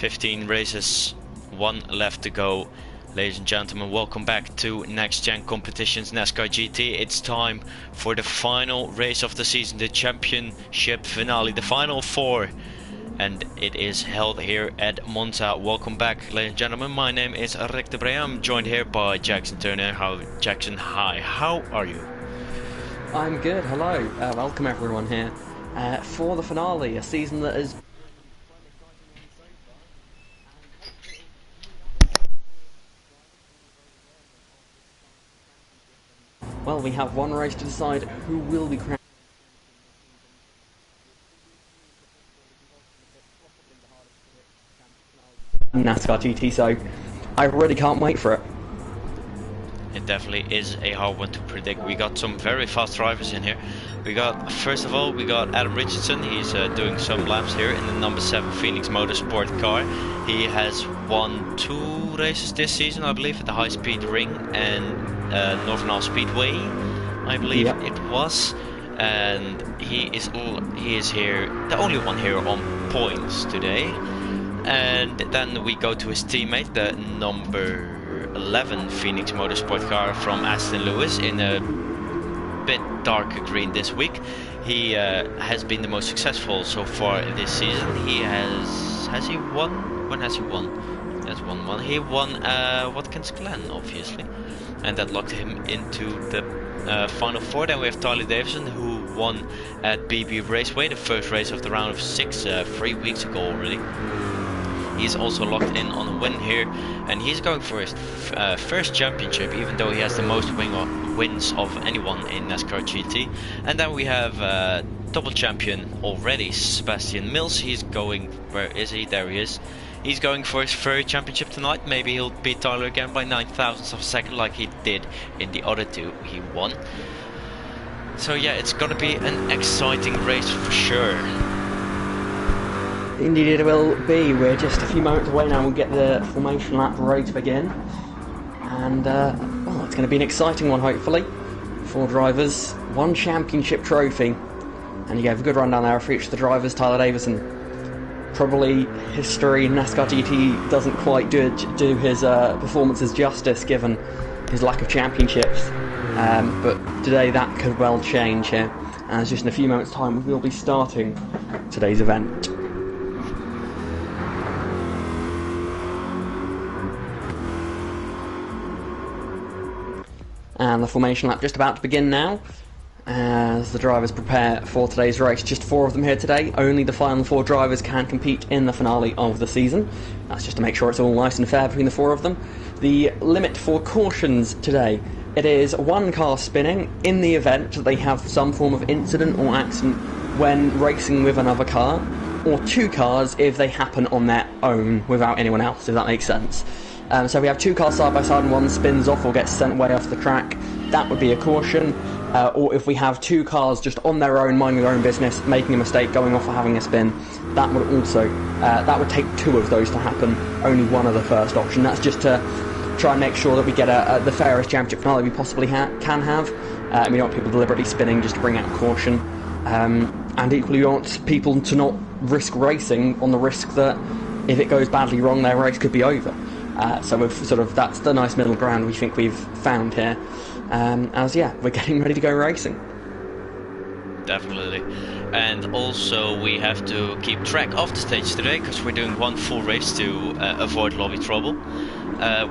15 races, one left to go. Ladies and gentlemen, welcome back to Next Gen Competitions NASCAR GT. It's time for the final race of the season, the championship finale, the final four. And it is held here at Monza. Welcome back, ladies and gentlemen. My name is Rick de Brea. I'm joined here by Jackson Turner. Jackson, hi. How are you? I'm good. Hello. Welcome everyone here for the finale, a season that is... Well, we have one race to decide who will be crowned NASCAR GT, so I really can't wait for it. It definitely is a hard one to predict. We got some very fast drivers in here. First of all, we got Adam Richardson. He's doing some laps here in the number 7 Phoenix Motorsport car. He has won 2 races this season, I believe, at the High Speed Ring and Northern Isle Speedway, I believe it was. And he is here, the only one here on points today. And then we go to his teammate, the number 11 Phoenix Motorsport car from Aston Lewis in a bit darker green this week. He has been the most successful so far this season. He has he won? When has he won? That's 1-1. He won Watkins Glen, obviously, and that locked him into the final four. Then we have Tyler Davison, who won at BB Raceway, the first race of the round of 6 3 weeks ago already. He's also locked in on a win here, and he's going for his first championship, even though he has the most wins of anyone in NASCAR GT. And then we have double champion already, Sebastian Mills. He's going, where is he? There he is. He's going for his third championship tonight. Maybe he'll beat Tyler again by 9,000ths of a second like he did in the other 2 he won. So yeah, it's gonna be an exciting race for sure. Indeed it will be. We're just a few moments away now. We'll get the formation lap ready to begin. And, well, it's going to be an exciting one, hopefully. 4 drivers, 1 championship trophy. And you gave a good rundown there for each of the drivers. Tyler Davison, probably history in NASCAR GT doesn't quite do his performances justice, given his lack of championships. But today that could well change here. As just in a few moments' time, we will be starting today's event. And the formation lap just about to begin now, as the drivers prepare for today's race. Just 4 of them here today. Only the final 4 drivers can compete in the finale of the season. That's just to make sure it's all nice and fair between the 4 of them. The limit for cautions today, it is 1 car spinning in the event that they have some form of incident or accident when racing with another car, or 2 cars if they happen on their own without anyone else, if that makes sense. So we have 2 cars side by side and one spins off or gets sent way off the track. That would be a caution. Or if we have 2 cars just on their own, minding their own business, making a mistake, going off or having a spin, that would also that would take 2 of those to happen. Only 1 of the first option. That's just to try and make sure that we get the fairest championship finale we possibly can have. We don't want people deliberately spinning just to bring out caution. And equally, we want people to not risk racing on the risk that if it goes badly wrong, their race could be over. So we've that's the nice middle ground we think we've found here. We're getting ready to go racing. Definitely. And also we have to keep track of the stage today, because we're doing 1 full race to avoid lobby trouble.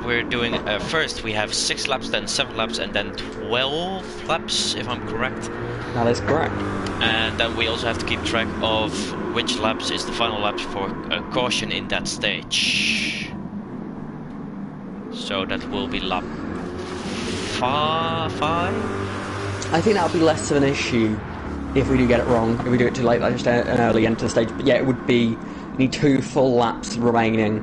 We're doing first we have 6 laps, then 7 laps, and then 12 laps, if I'm correct. That is correct. And then we also have to keep track of which laps is the final laps for caution in that stage. So that will be lap 5? I think that'll be less of an issue if we do get it wrong. If we do it too late, like just an early end to the stage. But yeah, it would be, you need 2 full laps remaining.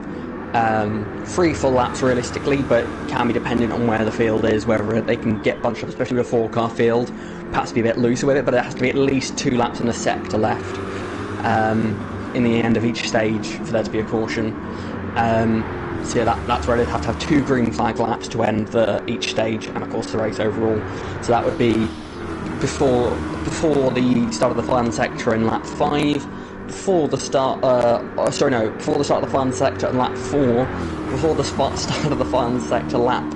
3 full laps realistically, but can be dependent on where the field is, whether they can get bunched up, especially with a 4-car field. Perhaps be a bit looser with it, but it has to be at least 2 laps in a sector left in the end of each stage for there to be a caution. So yeah, that's where they'd have to have 2 green flag laps to end each stage, and of course the race overall. So that would be before the start of the final sector in lap 5, before the start. Before the start of the final sector at lap 4, before the start of the final sector lap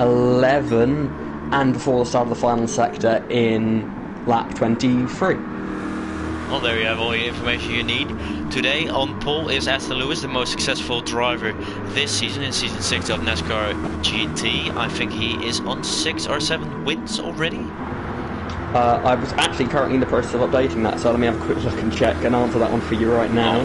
11, and before the start of the final sector in lap 23. Well, there you have all the information you need. Today on pole is Aston Lewis, the most successful driver this season, in season 6 of NASCAR GT. I think he is on 6 or 7 wins already. I was actually currently in the process of updating that, so let me have a quick look and check and answer that one for you right now.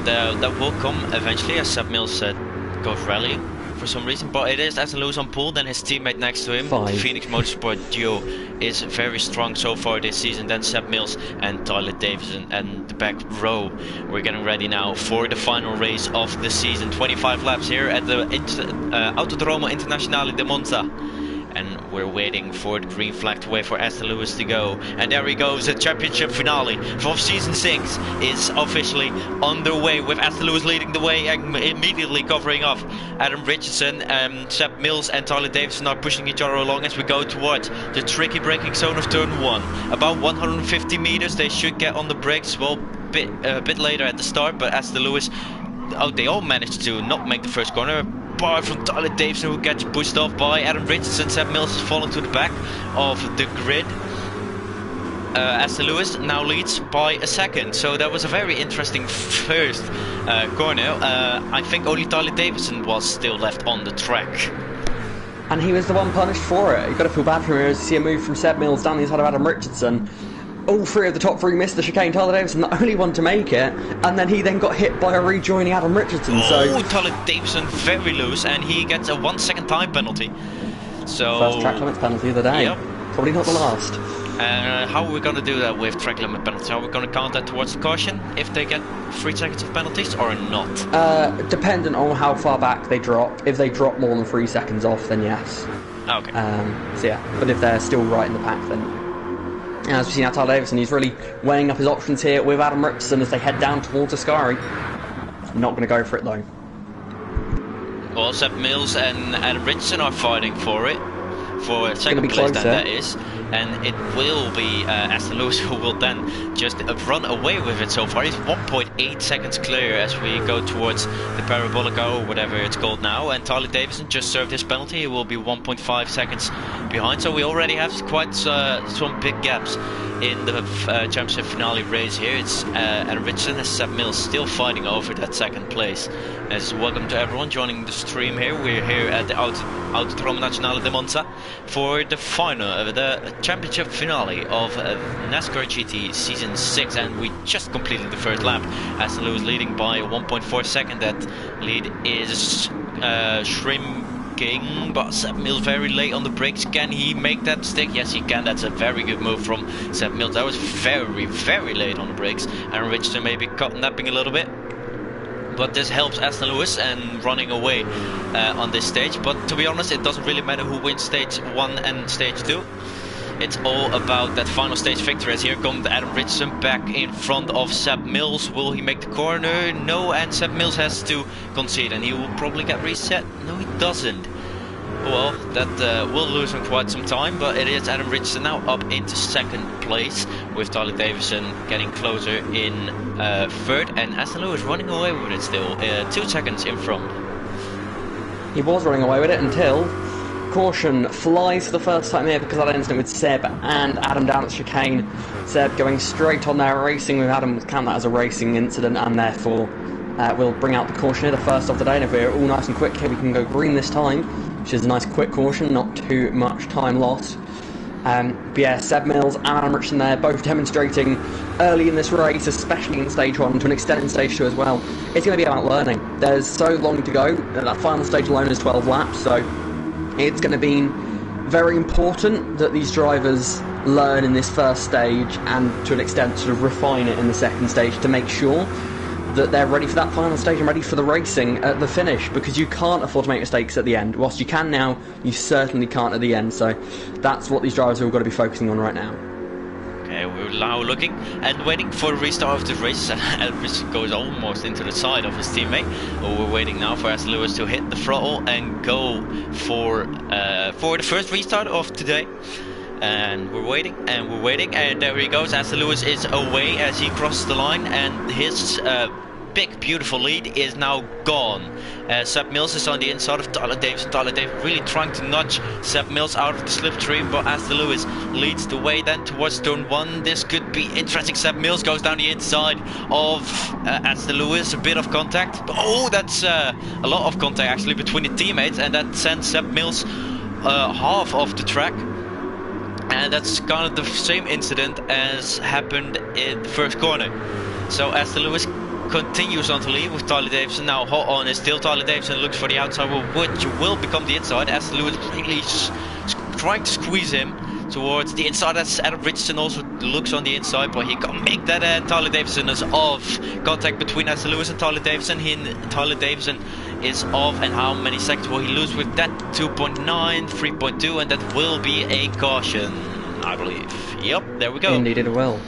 That will come eventually, as Seb Mills said, goes rallying for some reason, but it is Aston Lewis on pole, then his teammate next to him. 5. The Phoenix Motorsport duo is very strong so far this season, then Seb Mills and Tyler Davison and the back row. We're getting ready now for the final race of the season. 25 laps here at the Autodromo Internazionale di Monza. And we're waiting for the green flag to wait for Aston Lewis to go. And there he goes, the championship finale of season 6 is officially underway, with Aston Lewis leading the way and immediately covering off Adam Richardson. Seb Mills and Tyler Davison are pushing each other along as we go towards the tricky braking zone of turn 1. About 150 meters, they should get on the brakes, well, a bit later at the start, but Aston Lewis, they all managed to not make the first corner. Bar from Tyler Davison, who gets pushed off by Adam Richardson. Seb Mills is falling to the back of the grid. Aston Lewis now leads by a second, so that was a very interesting first corner. I think only Tyler Davison was still left on the track. And he was the one punished for it. You've got to feel bad for him as you see a move from Seb Mills down the inside of Adam Richardson. All 3 of the top 3 missed the chicane. Tyler Davison, the only one to make it, and then he then got hit by a rejoining Adam Richardson. Oh, Tyler Davison very loose, and he gets a 1 second time penalty. So first track limits penalty of the day. Yep. Probably not the last. How are we going to do that with track limit penalties? Are we going to count that towards the caution if they get 3 seconds of penalties or not? Dependent on how far back they drop. If they drop more than 3 seconds off, then yes. Okay. So yeah, but if they're still right in the pack, then. As we see now, Tyler Davison, he's really weighing up his options here with Adam Richardson as they head down towards Ascari. Not going to go for it though. Well, Seb Mills and Adam Richardson are fighting for it. For second place, closer. that is. And it will be Aston Lewis who will then just run away with it so far. He's 1.8 seconds clear as we go towards the Parabolica or whatever it's called now. And Tyler Davison just served his penalty. He will be 1.5 seconds behind. So we already have quite some big gaps in the championship finale race here. It's Adam Richardson and Seb Mills still fighting over that second place. As welcome to everyone joining the stream here. We're here at the Autodromo Nazionale di Monza for the final, the championship finale of NASCAR GT Season 6, and we just completed the first lap. Aston Lewis leading by 1.4 seconds. That lead is shrinking, but Seb Mills very late on the brakes. Can he make that mistake? Yes, he can. That's a very good move from Seb Mills. That was very, very late on the brakes, and Richardson maybe napping a little bit. But this helps Aston Lewis and running away on this stage. But to be honest, it doesn't really matter who wins stage 1 and stage 2. It's all about that final stage victory. As here comes Adam Richardson back in front of Seb Mills. Will he make the corner? No, and Seb Mills has to concede, and he will probably get reset. No, he doesn't. Well, that will lose him quite some time, but it is Adam Richardson now up into second place, with Tyler Davison getting closer in third, and Aston Lewis running away with it still, 2 seconds in front. He was running away with it until caution flies for the first time here, because of that incident with Seb and Adam down at the chicane. Seb going straight on there, racing with Adam. Count that as a racing incident, and therefore we'll bring out the caution here, the first of the day. And if we're all nice and quick here, we can go green this time, which is a nice quick caution, not too much time lost. But yeah, Seb Mills and Adam Richardson there, both demonstrating early in this race, especially in stage 1, to an extent in stage 2 as well. It's going to be about learning. There's so long to go. That final stage alone is 12 laps, so it's going to be very important that these drivers learn in this first stage, and to an extent sort of refine it in the second stage, to make sure that they're ready for that final stage and ready for the racing at the finish, because you can't afford to make mistakes at the end. Whilst you can now, you certainly can't at the end, so that's what these drivers have got to be focusing on right now. Okay, we're now looking and waiting for the restart of the race. Elvis goes almost into the side of his teammate. We're waiting now for Aston Lewis to hit the throttle and go for the first restart of today. And we're waiting, and there he goes. Aston Lewis is away as he crosses the line, and his big, beautiful lead is now gone. Seb Mills is on the inside of Tyler Davison. Tyler Davison really trying to nudge Seb Mills out of the slipstream, but Aston Lewis leads the way then towards turn 1. This could be interesting. Seb Mills goes down the inside of Aston Lewis. A bit of contact. Oh, that's a lot of contact actually between the teammates, and that sends Seb Mills half of the track. And that's kind of the same incident as happened in the first corner. So Aston Lewis continues on to lead with Tyler Davison now hot on his tail. Tyler Davison looks for the outside, which will become the inside. Aston Lewis really trying to squeeze him towards the inside. As Adam Richardson also looks on the inside, but he can't make that. Tyler Davison is off. Contact between Aston Lewis and Tyler Davison. Tyler Davison is off, and how many seconds will he lose with that? 2.9, 3.2, and that will be a caution, I believe. Yep, there we go. Indeed it will.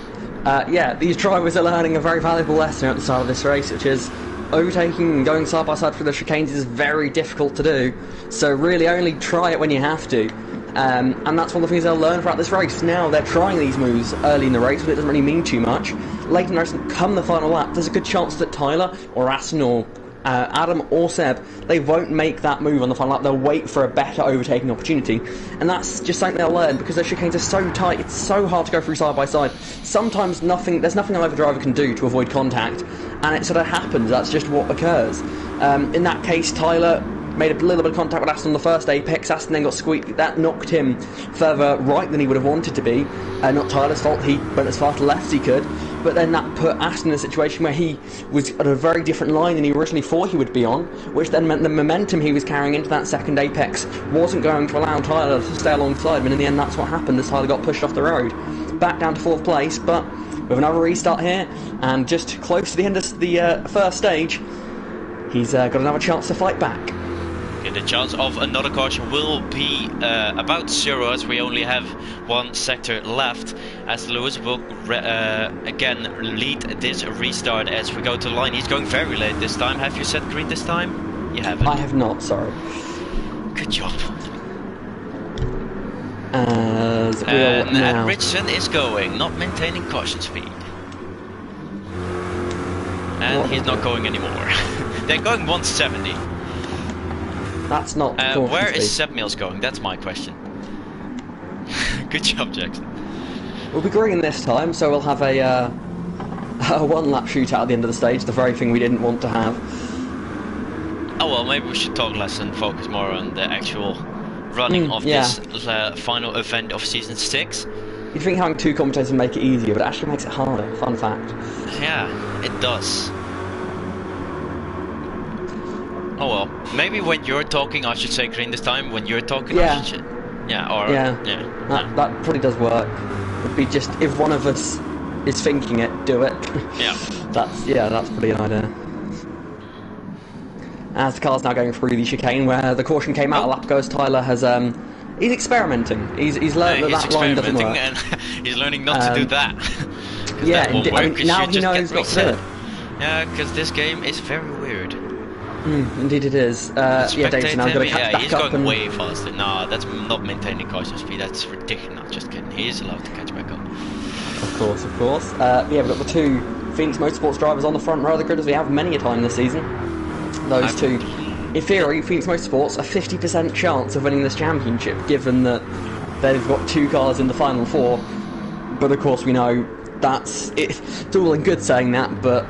Yeah, these drivers are learning a very valuable lesson at the start of this race, which is overtaking and going side by side through the chicanes is very difficult to do. So really only try it when you have to. And that's one of the things they'll learn throughout this race. Now they're trying these moves early in the race, but it doesn't really mean too much. Late in the race, come the final lap, there's a good chance that Tyler or Aston or Adam or Seb, they won't make that move on the final lap. They'll wait for a better overtaking opportunity, and that's just something they'll learn, because their chicanes are so tight. It's so hard to go through side by side. Sometimes there's nothing either driver can do to avoid contact, and it sort of happens. That's just what occurs. In that case, Tyler made a little bit of contact with Aston on the first apex. Aston then got squeaked. That knocked him further right than he would have wanted to be. Not Tyler's fault. He went as far to the left as he could. But then that put Aston in a situation where he was at a very different line than he originally thought he would be on, which then meant the momentum he was carrying into that second apex wasn't going to allow Tyler to stay alongside him, and in the end that's what happened as Tyler got pushed off the road. Back down to 4th place, but with another restart here, and just close to the end of the first stage, he's got another chance to fight back. The chance of another caution will be about 0, as we only have one sector left, as Lewis will again lead this restart as we go to the line. He's going very late this time. Have you set green this time? You haven't. I have not, sorry. Good job. As we'll now... Richardson is going, not maintaining caution speed. And he's not going anymore. They're going 170. That's not where is Seb Mills going? That's my question. Good job, Jackson. We'll be green this time, so we'll have a one-lap shootout at the end of the stage, the very thing we didn't want to have. Oh well, maybe we should talk less and focus more on the actual running of this final event of Season 6. You'd think having 2 commentators would make it easier, but it actually makes it harder. Fun fact. Yeah, it does. Oh well, maybe when you're talking I should say green this time, when you're talking I should... That probably does work. It'd be just, if one of us is thinking it, do it. Yeah. That's pretty an idea. As the car's now going through the chicane where the caution came out a lap ago, as Tyler has... he's experimenting. He's learned that line doesn't work. And he's learning not to do that. Yeah, now he knows what to do it. Yeah, because this game is very weird. Indeed it is. Davison now got to catch back he's up going way faster. No, that's not maintaining caution speed. That's ridiculous. No, just kidding. He is allowed to catch back up. Of course. We've got the 2 Phoenix Motorsports drivers on the front row of the grid, as we have many a time this season. Those two, in theory, Phoenix Motorsports, a 50% chance of winning this championship, given that they've got 2 cars in the final 4. But of course we know it's all in good saying that, but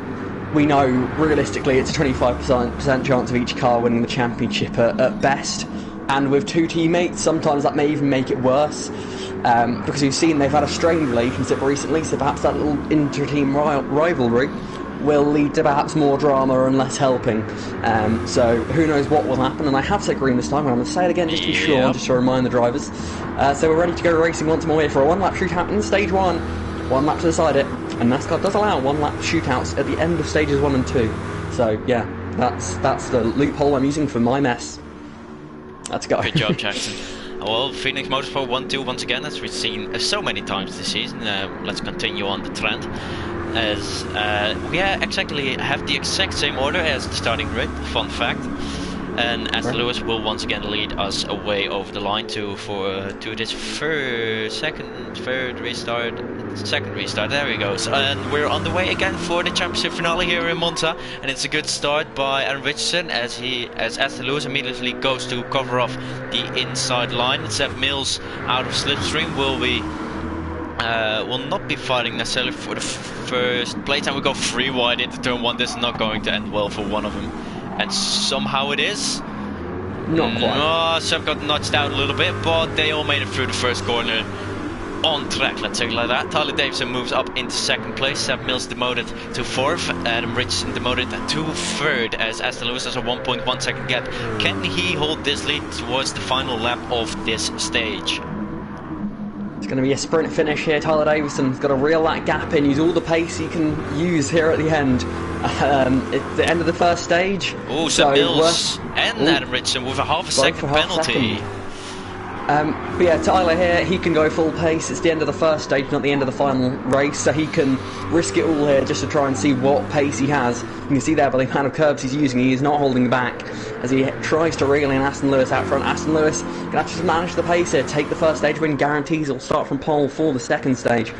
we know realistically it's a 25% chance of each car winning the championship at best, and with 2 teammates sometimes that may even make it worse, because you've seen they've had a strained relationship recently, so perhaps that little inter-team rivalry will lead to perhaps more drama and less helping. So who knows what will happen, and I have said green this time, and I'm going to say it again just to be sure, just to remind the drivers. So we're ready to go racing once more here for a 1-lap shootout in stage 1. 1 lap to decide it, and NASCAR does allow 1-lap shootouts at the end of stages 1 and 2. So yeah, that's the loophole I'm using for my mess. Let's go. Good job, Jackson. Well, Phoenix Motorsport 1-2 once again, as we've seen so many times this season. Let's continue on the trend, as we exactly have the exact same order as the starting grid. Fun fact. and Aston Right. Lewis will once again lead us away over the line to this second restart. There he goes, and we're on the way again for the championship finale here in Monza, and it's a good start by Adam Richardson as Aston Lewis immediately goes to cover off the inside line. Seb Mills out of slipstream will not be fighting necessarily for the first place, and we go 3 wide into turn 1. This is not going to end well for one of them, and somehow it is. Not quite. No, Seb got notched out a little bit, but they all made it through the first corner on track, let's say it like that. Tyler Davison moves up into second place. Seb Mills demoted to 4th. Adam Richardson demoted to 3rd as Aston Lewis has a 1.1 second gap. Can he hold this lead towards the final lap of this stage? It's going to be a sprint finish here. Tyler Davison's got to reel that gap in, use all the pace he can use here at the end. It's the end of the first stage. Oh, so Mills and Adam Richardson with a half a second penalty. But yeah, Tyler here, he can go full pace. It's the end of the first stage, not the end of the final race, so he can risk it all here just to try and see what pace he has. You can see there by the amount of curbs he's using, he is not holding back as he tries to reel in Aston Lewis out front. Aston Lewis can actually manage the pace here, take the first stage win, guarantees he'll start from pole for the second stage.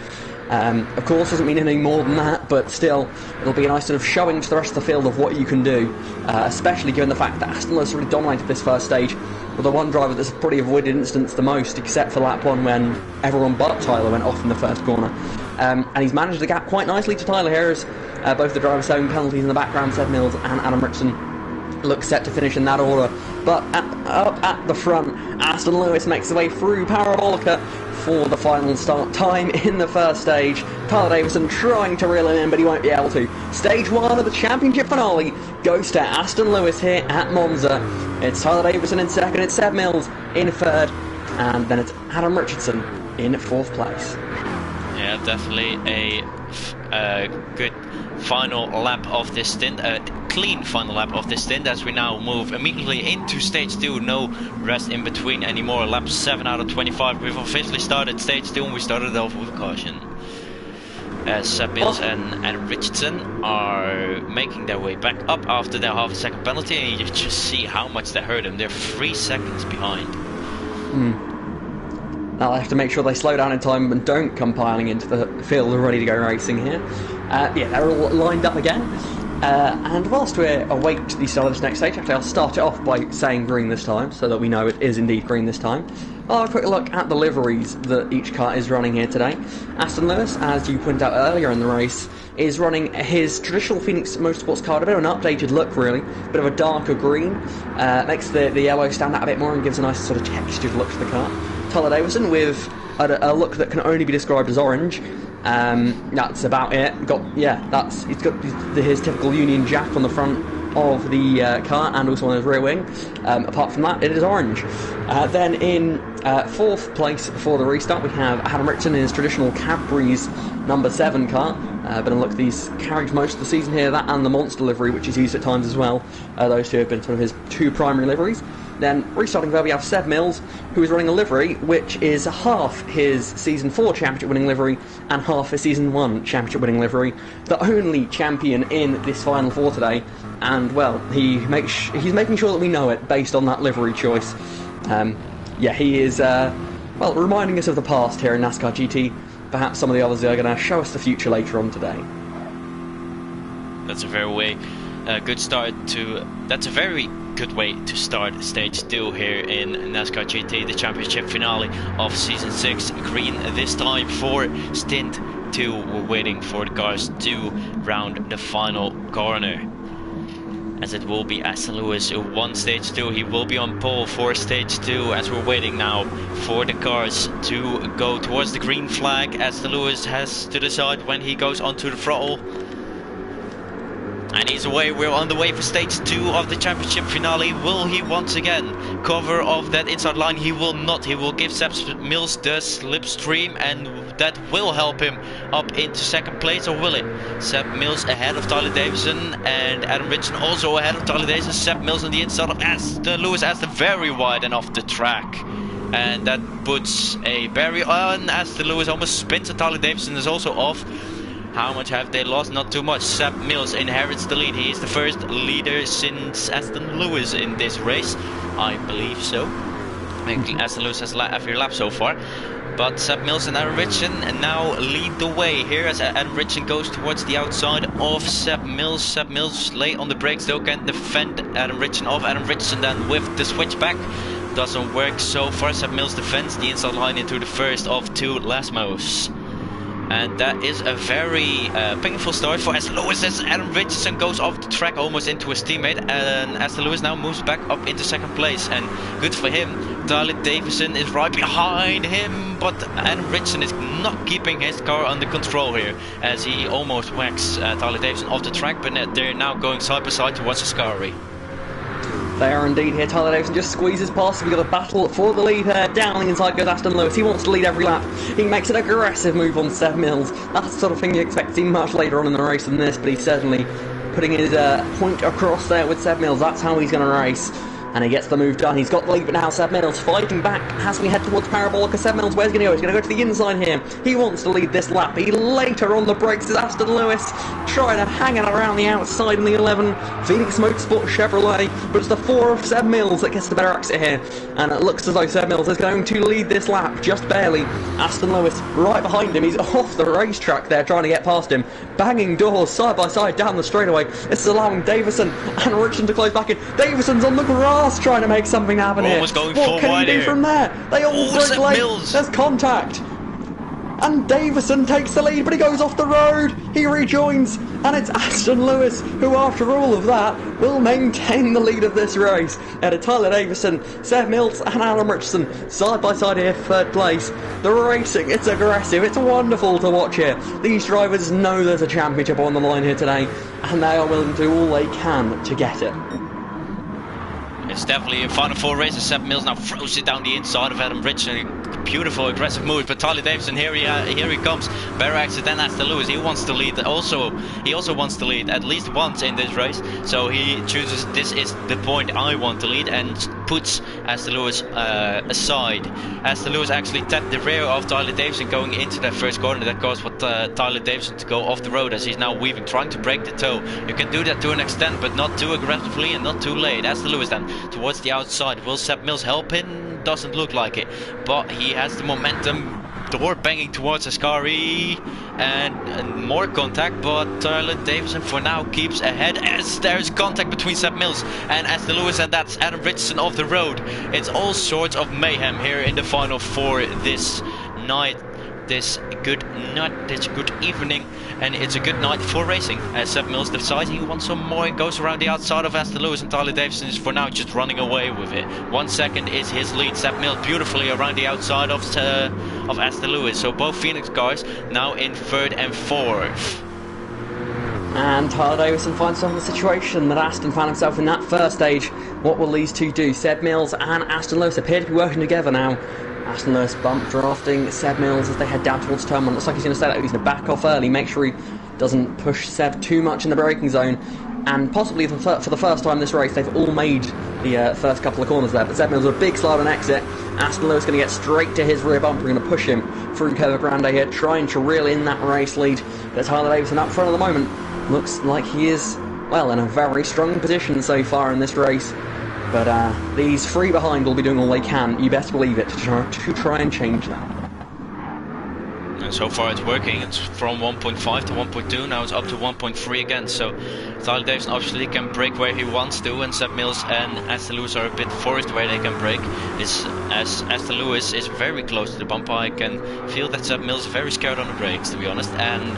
Of course, doesn't mean anything more than that, but still, it'll be a nice sort of showing to the rest of the field of what you can do, especially given the fact that Aston Lewis really dominated this first stage, with the one driver that's probably avoided incidents the most, except for lap 1 when everyone but Tyler went off in the first corner. And he's managed the gap quite nicely to Tyler here, as both the drivers having penalties in the background, Seb Mills and Adam Richardson, look set to finish in that order. But up at the front, Aston Lewis makes the way through Parabolica for the final start time in the first stage. Tyler Davison trying to reel him in, but he won't be able to. Stage 1 of the championship finale goes to Aston Lewis here at Monza. It's Tyler Davison in second, it's Seb Mills in third, and then it's Adam Richardson in 4th place. Yeah, definitely a good final lap of this stint, a clean final lap of this stint, as we now move immediately into stage 2. No rest in between anymore. Lap 7 out of 25. We've officially started stage 2, and we started off with caution. As Seb Mills and Adam Richardson are making their way back up after their half a second penalty, and you just see how much they hurt them. They're 3 seconds behind. Now they have to make sure they slow down in time and don't come piling into the field ready to go racing here. Yeah, they're all lined up again. And whilst we await the start of this next stage, actually I'll start it off by saying green this time, so that we know it is indeed green this time. I'll have a quick look at the liveries that each car is running here today. Aston Lewis, as you pointed out earlier in the race, is running his traditional Phoenix Motorsports car, a bit of an updated look really, a bit of a darker green, makes the yellow stand out a bit more and gives a nice sort of textured look to the car. Tyler Davison with a look that can only be described as orange. That's about it. He's got his typical Union Jack on the front of the car and also on his rear wing. Apart from that, it is orange. Then in 4th place before the restart, we have Adam Richardson in his traditional Cadbury's number 7 car. Been a look at these carried most of the season here, that and the Monster livery, which he's used at times as well. Those two have been sort of his 2 primary liveries. Then restarting there we have Seb Mills, who is running a livery which is half his Season 4 championship winning livery and half his Season 1 championship winning livery. The only champion in this Final 4 today, and well, he's making sure that we know it based on that livery choice. Yeah, he is reminding us of the past here in NASCAR GT. Perhaps some of the others are going to show us the future later on today. That's a very good way to start stage 2 here in NASCAR GT, the championship finale of season 6. Green this time for stint 2. We're waiting for the cars to round the final corner, as it will be Aston Lewis who won stage 2. He will be on pole for stage 2, as we're waiting now for the cars to go towards the green flag. Aston Lewis has to decide when he goes onto the throttle. And he's away. We're on the way for stage 2 of the championship finale. Will he once again cover off that inside line? He will not. He will give Seb Mills the slipstream, and that will help him up into second place, or will it? Seb Mills ahead of Tyler Davison, and Adam Richardson also ahead of Tyler Davison. Seb Mills on the inside of Aston Lewis as the very wide and off the track. And that puts a barrier on. Aston Lewis almost spins, and Tyler Davison is also off. How much have they lost? Not too much. Seb Mills inherits the lead. He is the first leader since Aston Lewis in this race. I believe so. Aston Lewis has every lap so far. But Seb Mills and Adam Richardson now lead the way here as Adam Richardson goes towards the outside of Seb Mills. Seb Mills late on the brakes though, can defend Adam Richardson off. Adam Richardson then with the switchback. Doesn't work so far. Seb Mills defends the inside line into the first of two Lasmos. And that is a very painful start for Aston Lewis as Adam Richardson goes off the track almost into his teammate, and Aston Lewis now moves back up into second place, and good for him. Tyler Davison is right behind him, but Adam Richardson is not keeping his car under control here as he almost whacks Tyler Davison off the track, but they're now going side by side towards Ascari. They are indeed here. Tyler Davison just squeezes past. We've got a battle for the lead here. Down the inside goes Aston Lewis. He wants to lead every lap. He makes an aggressive move on Seb Mills. That's the sort of thing you expect to see much later on in the race than this, but he's certainly putting his point across there with Seb Mills. That's how he's going to race. And he gets the move done. He's got the lead, but now Seb Mills fighting back as we head towards Parabolica. Seb Mills, where's he going to go? He's going to go to the inside here. He wants to lead this lap. He later on the brakes is Aston Lewis, trying to hang it around the outside in the 11 Phoenix Motorsport Chevrolet. But it's the 4 of Seb Mills that gets the better exit here. And it looks as though Seb Mills is going to lead this lap, just barely. Aston Lewis right behind him. He's off the racetrack there, trying to get past him. Banging doors side by side down the straightaway. This is allowing Davison and Richardson to close back in. Davison's on the grass trying to make something happen here. Almost going what can he do here from there? They all break late. Mills. There's contact. And Davison takes the lead, but he goes off the road. He rejoins, and it's Aston Lewis who, after all of that, will maintain the lead of this race. And Tyler Davison, Seb Mills, and Adam Richardson side by side here, third place. The racing, it's aggressive. It's wonderful to watch here. These drivers know there's a championship on the line here today, and they are willing to do all they can to get it. It's definitely a final four races. Seb Mills now throws it down the inside of Adam Richardson. Beautiful aggressive move, but Tyler Davison here he comes. Better exit than Aston Lewis. He wants to lead. He also wants to lead at least once in this race. So he chooses this is the point I want to lead and puts Aston Lewis aside. Aston Lewis actually tapped the rear of Tyler Davison going into that first corner. That caused Tyler Davison to go off the road as he's now weaving, trying to break the toe. You can do that to an extent, but not too aggressively and not too late. Aston Lewis then towards the outside. Will Seb Mills help him? Doesn't look like it, but he has the momentum. Door banging towards Ascari and more contact, but Tyler Davison for now keeps ahead as there's contact between Seb Mills and Aston Lewis, and that's Adam Richardson off the road. It's all sorts of mayhem here in the final four this night. This good evening, and it's a good night for racing as Seb Mills decides he wants some more and goes around the outside of Aston Lewis, and Tyler Davison is for now just running away with it. 1 second is his lead. Seb Mills beautifully around the outside of Aston Lewis, so both Phoenix cars now in third and fourth. And Tyler Davison finds himself in the situation that Aston found himself in that first stage. What will these two do? Seb Mills and Aston Lewis appear to be working together now. Aston Lewis bump drafting Seb Mills as they head down towards turn 1. Looks like he's going to stay out. He's going to back off early, make sure he doesn't push Seb too much in the braking zone. And possibly for the first time this race, they've all made the first couple of corners there. But Seb Mills with a big slide on exit. Aston Lewis going to get straight to his rear bumper, going to push him through Curva Grande here, trying to reel in that race lead. But Tyler Davison up front at the moment. Looks like he is, well, in a very strong position so far in this race. But these three behind will be doing all they can, you best believe it, to try and change that. And so far it's working. It's from 1.5 to 1.2, now it's up to 1.3 again. So Tyler Davison obviously can brake where he wants to, and Seb Mills and Aston Lewis are a bit forced where they can brake. As Aston Lewis is very close to the bumper, I can feel that Seb Mills is very scared on the brakes, to be honest. And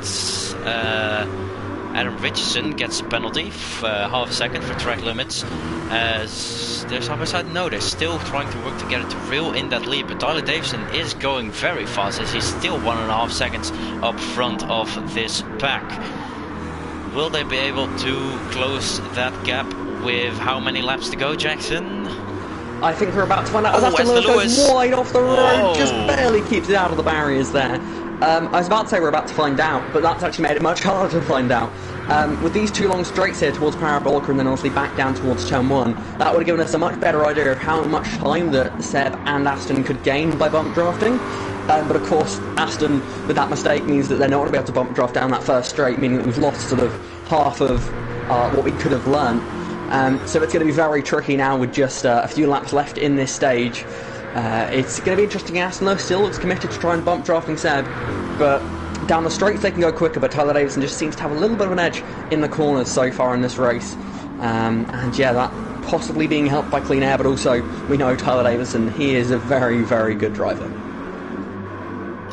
Adam Richardson gets a penalty, half a second for track limits, as there's side by side. No, they're still trying to work together to reel in that lead, but Tyler Davison is going very fast as he's still 1.5 seconds up front of this pack. Will they be able to close that gap with how many laps to go, Jackson? I think we're about to find out as Aston Lewis goes wide off the road, just barely keeps it out of the barriers there. I was about to say we're about to find out, but that's actually made it much harder to find out. With these two long straights here towards Parabolica and then obviously back down towards Turn 1, that would have given us a much better idea of how much time that Seb and Aston could gain by bump drafting. But of course, Aston, with that mistake, means that they're not going to be able to bump draft down that first straight, meaning that we've lost sort of half of what we could have learned. So it's going to be very tricky now with just a few laps left in this stage. It's going to be interesting. Aston Lewis still looks committed to try and bump drafting Seb, but down the straights they can go quicker, but Tyler Davison just seems to have a little bit of an edge in the corners so far in this race. And yeah, that possibly being helped by clean air, but also we know Tyler Davison, he is a very, very good driver.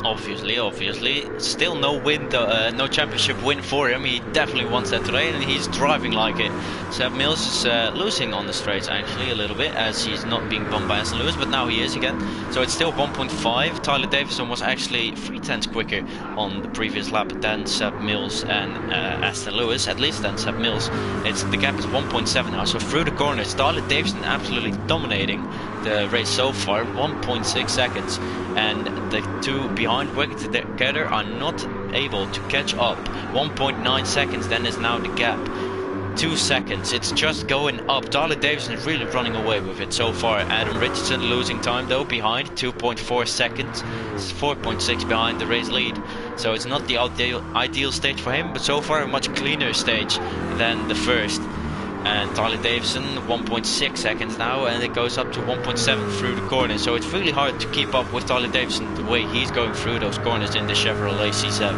Obviously, still no win, no championship win for him. He definitely wants that today, and he's driving like it. Seb Mills is losing on the straights actually a little bit, as he's not being bumped by Aston Lewis, but now he is again. So it's still 1.5. Tyler Davison was actually 0.3 quicker on the previous lap than Seb Mills and Aston Lewis, at least than Seb Mills. The gap is 1.7 now. So through the corners, Tyler Davison absolutely dominating the race so far, 1.6 seconds, and the two behind working together are not able to catch up. 1.9 seconds then is now the gap. 2 seconds, it's just going up. Tyler Davison is really running away with it so far. Adam Richardson losing time though, behind 2.4 seconds. It's 4.6 behind the race lead, so it's not the ideal stage for him, but so far a much cleaner stage than the first. And Tyler Davison 1.6 seconds now, and it goes up to 1.7 through the corner. So it's really hard to keep up with Tyler Davison the way he's going through those corners in the Chevrolet C7.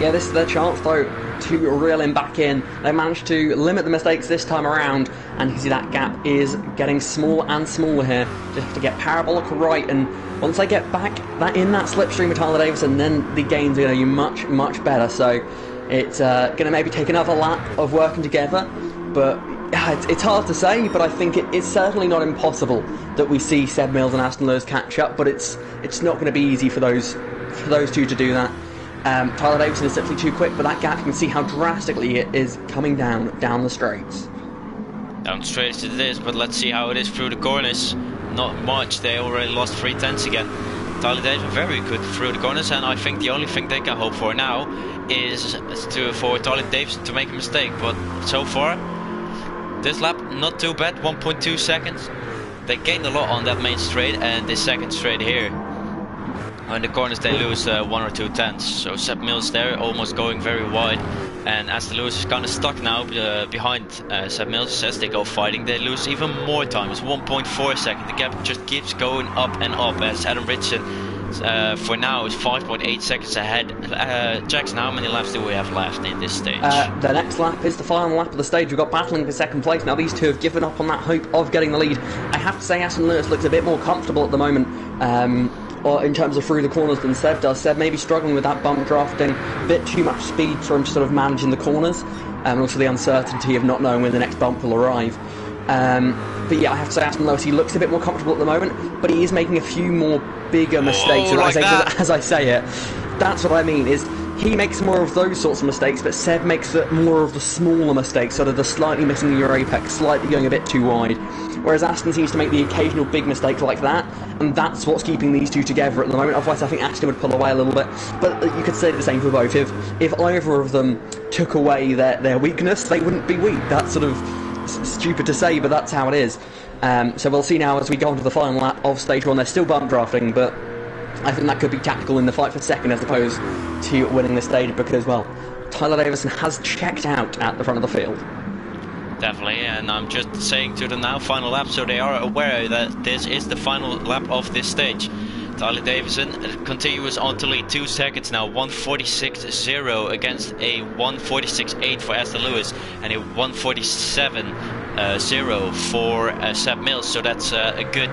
Yeah, this is their chance though to reel him back in. They managed to limit the mistakes this time around, and you can see that gap is getting smaller and smaller here. Just have to get Parabolica right, and once they get back in that slipstream with Tyler Davison, then the gains are going to be much, much better. So it's going to maybe take another lap of working together, but it's hard to say. But I think it's certainly not impossible that we see Seb Mills and Aston Lewis catch up, but it's not going to be easy for those two to do that. Tyler Davison is simply too quick, but that gap, you can see how drastically it is coming down the straights. Down the straights it is, but let's see how it is through the corners. Not much, they already lost 0.3 again. Tyler Davison very good through the corners, and I think the only thing they can hope for now is for Tyler Davison to make a mistake. But so far, this lap not too bad, 1.2 seconds. They gained a lot on that main straight and this second straight here. In the corners they lose 1 or 2 tenths. So Seb Mills there almost going very wide, and Aston Lewis is kind of stuck now behind Seb Mills. As they go fighting, they lose even more time. It's 1.4 seconds. The gap just keeps going up and up, as Adam Richardson for now is 5.8 seconds ahead. Jackson, how many laps do we have left in this stage? The next lap is the final lap of the stage. We've got battling for second place. Now these two have given up on that hope of getting the lead. I have to say Aston Lewis looks a bit more comfortable at the moment, or in terms of through the corners, than Seb does. Seb may be struggling with that bump drafting, a bit too much speed for him to sort of manage in the corners, and also the uncertainty of not knowing when the next bump will arrive. But yeah, I have to say Aston Lewis, he looks a bit more comfortable at the moment, but he is making a few more bigger mistakes. As I say it, that's what I mean, is he makes more of those sorts of mistakes, but Seb makes more of the smaller mistakes, sort of the slightly missing your apex, slightly going a bit too wide. Whereas Aston seems to make the occasional big mistake like that, and that's what's keeping these two together at the moment. Otherwise I think Aston would pull away a little bit. But you could say the same for both. If either of them took away their weakness, they wouldn't be weak. That's sort of stupid to say, but that's how it is. So we'll see now as we go on to the final lap of stage 1. They're still bump drafting, but I think that could be tactical in the fight for second as opposed to winning the stage, because, well, Tyler Davison has checked out at the front of the field. Definitely, and I'm just saying to them now, final lap, so they are aware that this is the final lap of this stage. Tyler Davison continues on to lead 2 seconds now, 1:46.0 against a 1:46.8 for Aston Lewis and a 1:47.0 for Seb Mills. So that's a good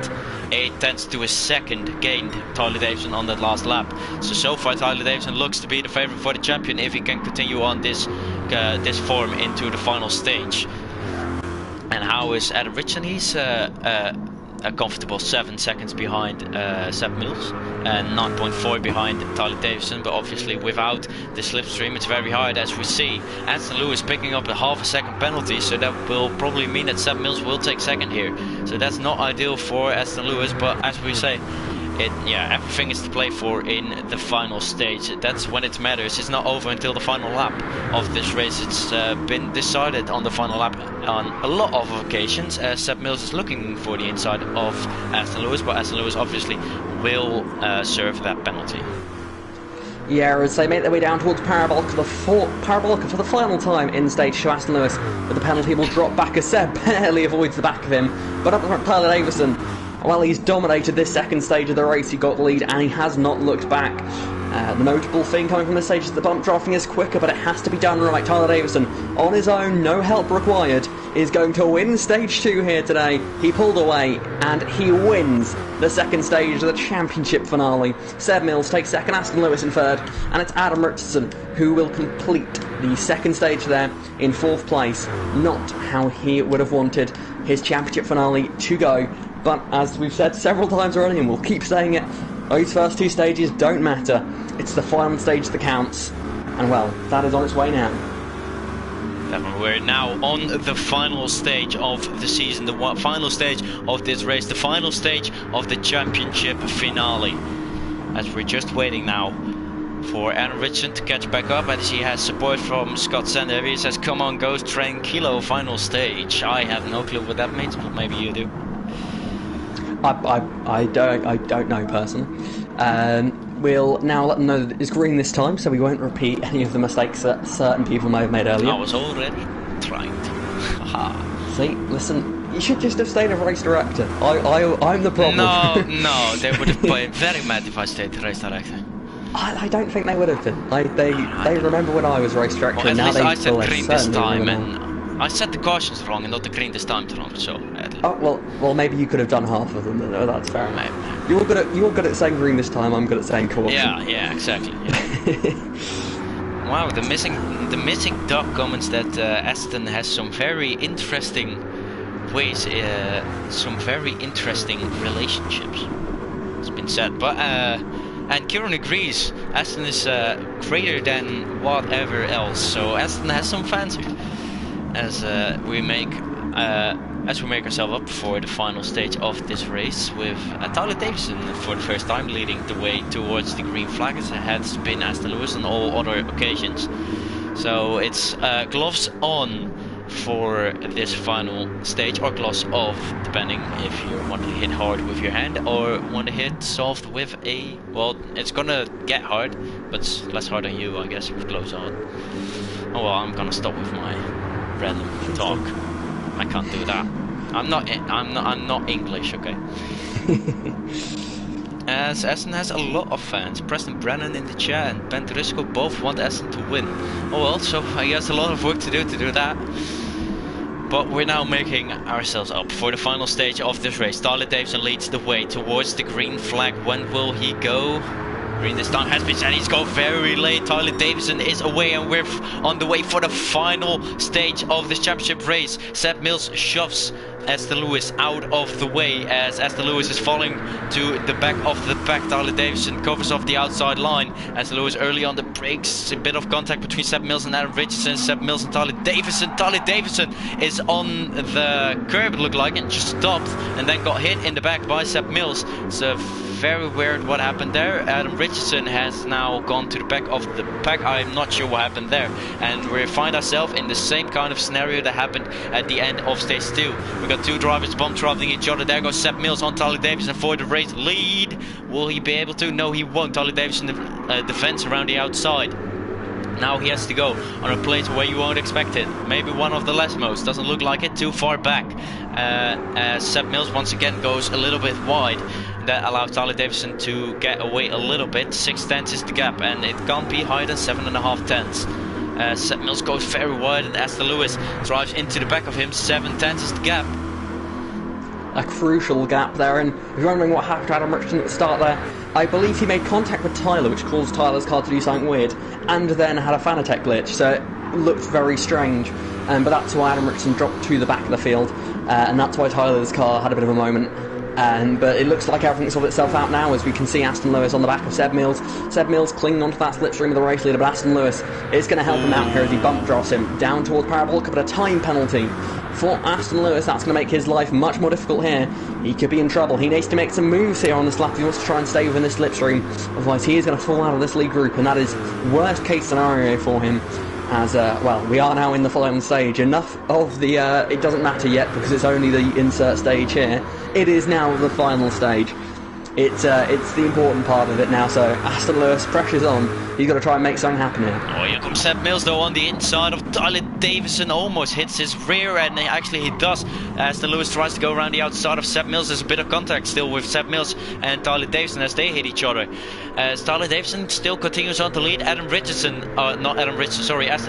8 tenths to a second gained Tyler Davison on that last lap. So far Tyler Davison looks to be the favourite for the champion if he can continue on this form into the final stage. And how is Adam Richardson? He's a comfortable 7 seconds behind Seb Mills and 9.4 behind Tyler Davison, but obviously without the slipstream it's very hard, as we see Aston Lewis picking up a half a second penalty, so that will probably mean that Seb Mills will take second here. So that's not ideal for Aston Lewis, but as we say, everything is to play for in the final stage. That's when it matters. It's not over until the final lap of this race. It's been decided on the final lap on a lot of occasions. Seb Mills is looking for the inside of Aston Lewis, but Aston Lewis obviously will serve that penalty. Yeah, as they make their way down towards Parabolica for the final time in stage 2, Aston Lewis with the penalty will drop back as Seb barely avoids the back of him. But up front, Tyler Davison, well, he's dominated this second stage of the race. He got the lead and he has not looked back. The notable thing coming from this stage is the bump drafting is quicker, but it has to be done right. Tyler Davison, on his own, no help required, is going to win stage 2 here today. He pulled away and he wins the second stage of the championship finale. Seb Mills takes second, Aston Lewis in third, and it's Adam Richardson who will complete the second stage there in fourth place. Not how he would have wanted his championship finale to go, but as we've said several times already, and we'll keep saying it, those first 2 stages don't matter. It's the final stage that counts, and well, that is on its way now. We're now on the final stage of the season, the final stage of this race, the final stage of the championship finale. As we're just waiting now for Adam Richardson to catch back up, as he has support from Scott Sander. He says, "Come on, goes tranquilo, final stage." I have no clue what that means, but maybe you do. I don't know personally. We'll now let them know that it's green this time, so we won't repeat any of the mistakes that certain people may have made earlier. I was already trying to. See, listen, you should just have stayed a race director. I'm the problem. No, they would have been very mad if I stayed the race director. I don't think they would have been. They remember when I was race director, and now they I said feel green this time, and I set the cautions wrong and not the green this time wrong. So. Well, maybe you could have done half of them. No, that's fair enough. You're good at saying green this time. I'm good at saying caution. Yeah, exactly. Yeah. Wow, the missing dog comments that Aston has some very interesting ways, some very interesting relationships. It's been said, but and Kieran agrees. Aston is greater than whatever else. So Aston has some fans here, as we make ourselves up for the final stage of this race with Tyler Davison for the first time leading the way towards the green flag, as it has been Aston Lewis on all other occasions. So it's gloves on for this final stage, or gloves off, depending if you want to hit hard with your hand or want to hit soft with a... Well, it's gonna get hard, but it's less hard on you, I guess, with gloves on. Oh well, I'm gonna stop with my random talk. I can't do that. I'm not English, okay? As Aston has a lot of fans. Preston Brennan in the chat and Ben Turismo both want Aston to win. Oh well, so I guess a lot of work to do that. But we're now making ourselves up for the final stage of this race. Tyler Davison leads the way towards the green flag. When will he go? Green this time has been said. He's gone very late. Tyler Davison is away, and we're on the way for the final stage of this championship race. Seb Mills shoves Aston Lewis out of the way as Aston Lewis is falling to the back of the pack. Tyler Davison covers off the outside line. Aston Lewis early on the brakes. A bit of contact between Seb Mills and Adam Richardson. Seb Mills and Tyler Davison. Tyler Davison is on the curb, it looked like, and just stopped and then got hit in the back by Seb Mills. It's very weird what happened there. Adam Richardson has now gone to the back of the pack. I'm not sure what happened there. And we find ourselves in the same kind of scenario that happened at the end of stage 2. We got two drivers bump drafting each other. There goes Seb Mills on Tyler Davison for the race lead. Will he be able to? No, he won't. Tyler Davison defends around the outside. Now he has to go on a place where you won't expect it. Maybe one of the less most. Doesn't look like it. Too far back. Seb Mills once again goes a little bit wide. That allows Tyler Davison to get away a little bit. 6 tenths is the gap, and it can't be higher than 7.5 tenths. Seb Mills goes very wide, and Aston Lewis drives into the back of him. 7 tenths is the gap. A crucial gap there, and if you're wondering what happened to Adam Richardson at the start there, I believe he made contact with Tyler, which caused Tyler's car to do something weird, and then had a Fanatec glitch, so it looked very strange. But that's why Adam Richardson dropped to the back of the field, and that's why Tyler's car had a bit of a moment. But it looks like everything's sorted itself out now, as we can see Aston Lewis on the back of Seb Mills. Seb Mills clinging onto that slipstream of the race leader, but Aston Lewis is going to help him out here as he bump drafts him down towards Parabolica, but a time penalty for Aston Lewis. That's going to make his life much more difficult here. He could be in trouble. He needs to make some moves here on this lap if he wants to try and stay within this slipstream. Otherwise, he is going to fall out of this lead group, and that is worst case scenario for him. As well, we are now in the final stage. Enough of the it doesn't matter yet because it's only the insert stage here. It is now the final stage. It's the important part of it now. So Aston Lewis, pressure's on. He's got to try and make something happen here. Oh, here comes Seb Mills though on the inside of Tyler Davison. Almost hits his rear end. Actually, he does. Aston Lewis tries to go around the outside of Seb Mills. There's a bit of contact still with Seb Mills and Tyler Davison as they hit each other. As Tyler Davison still continues on to lead. Aston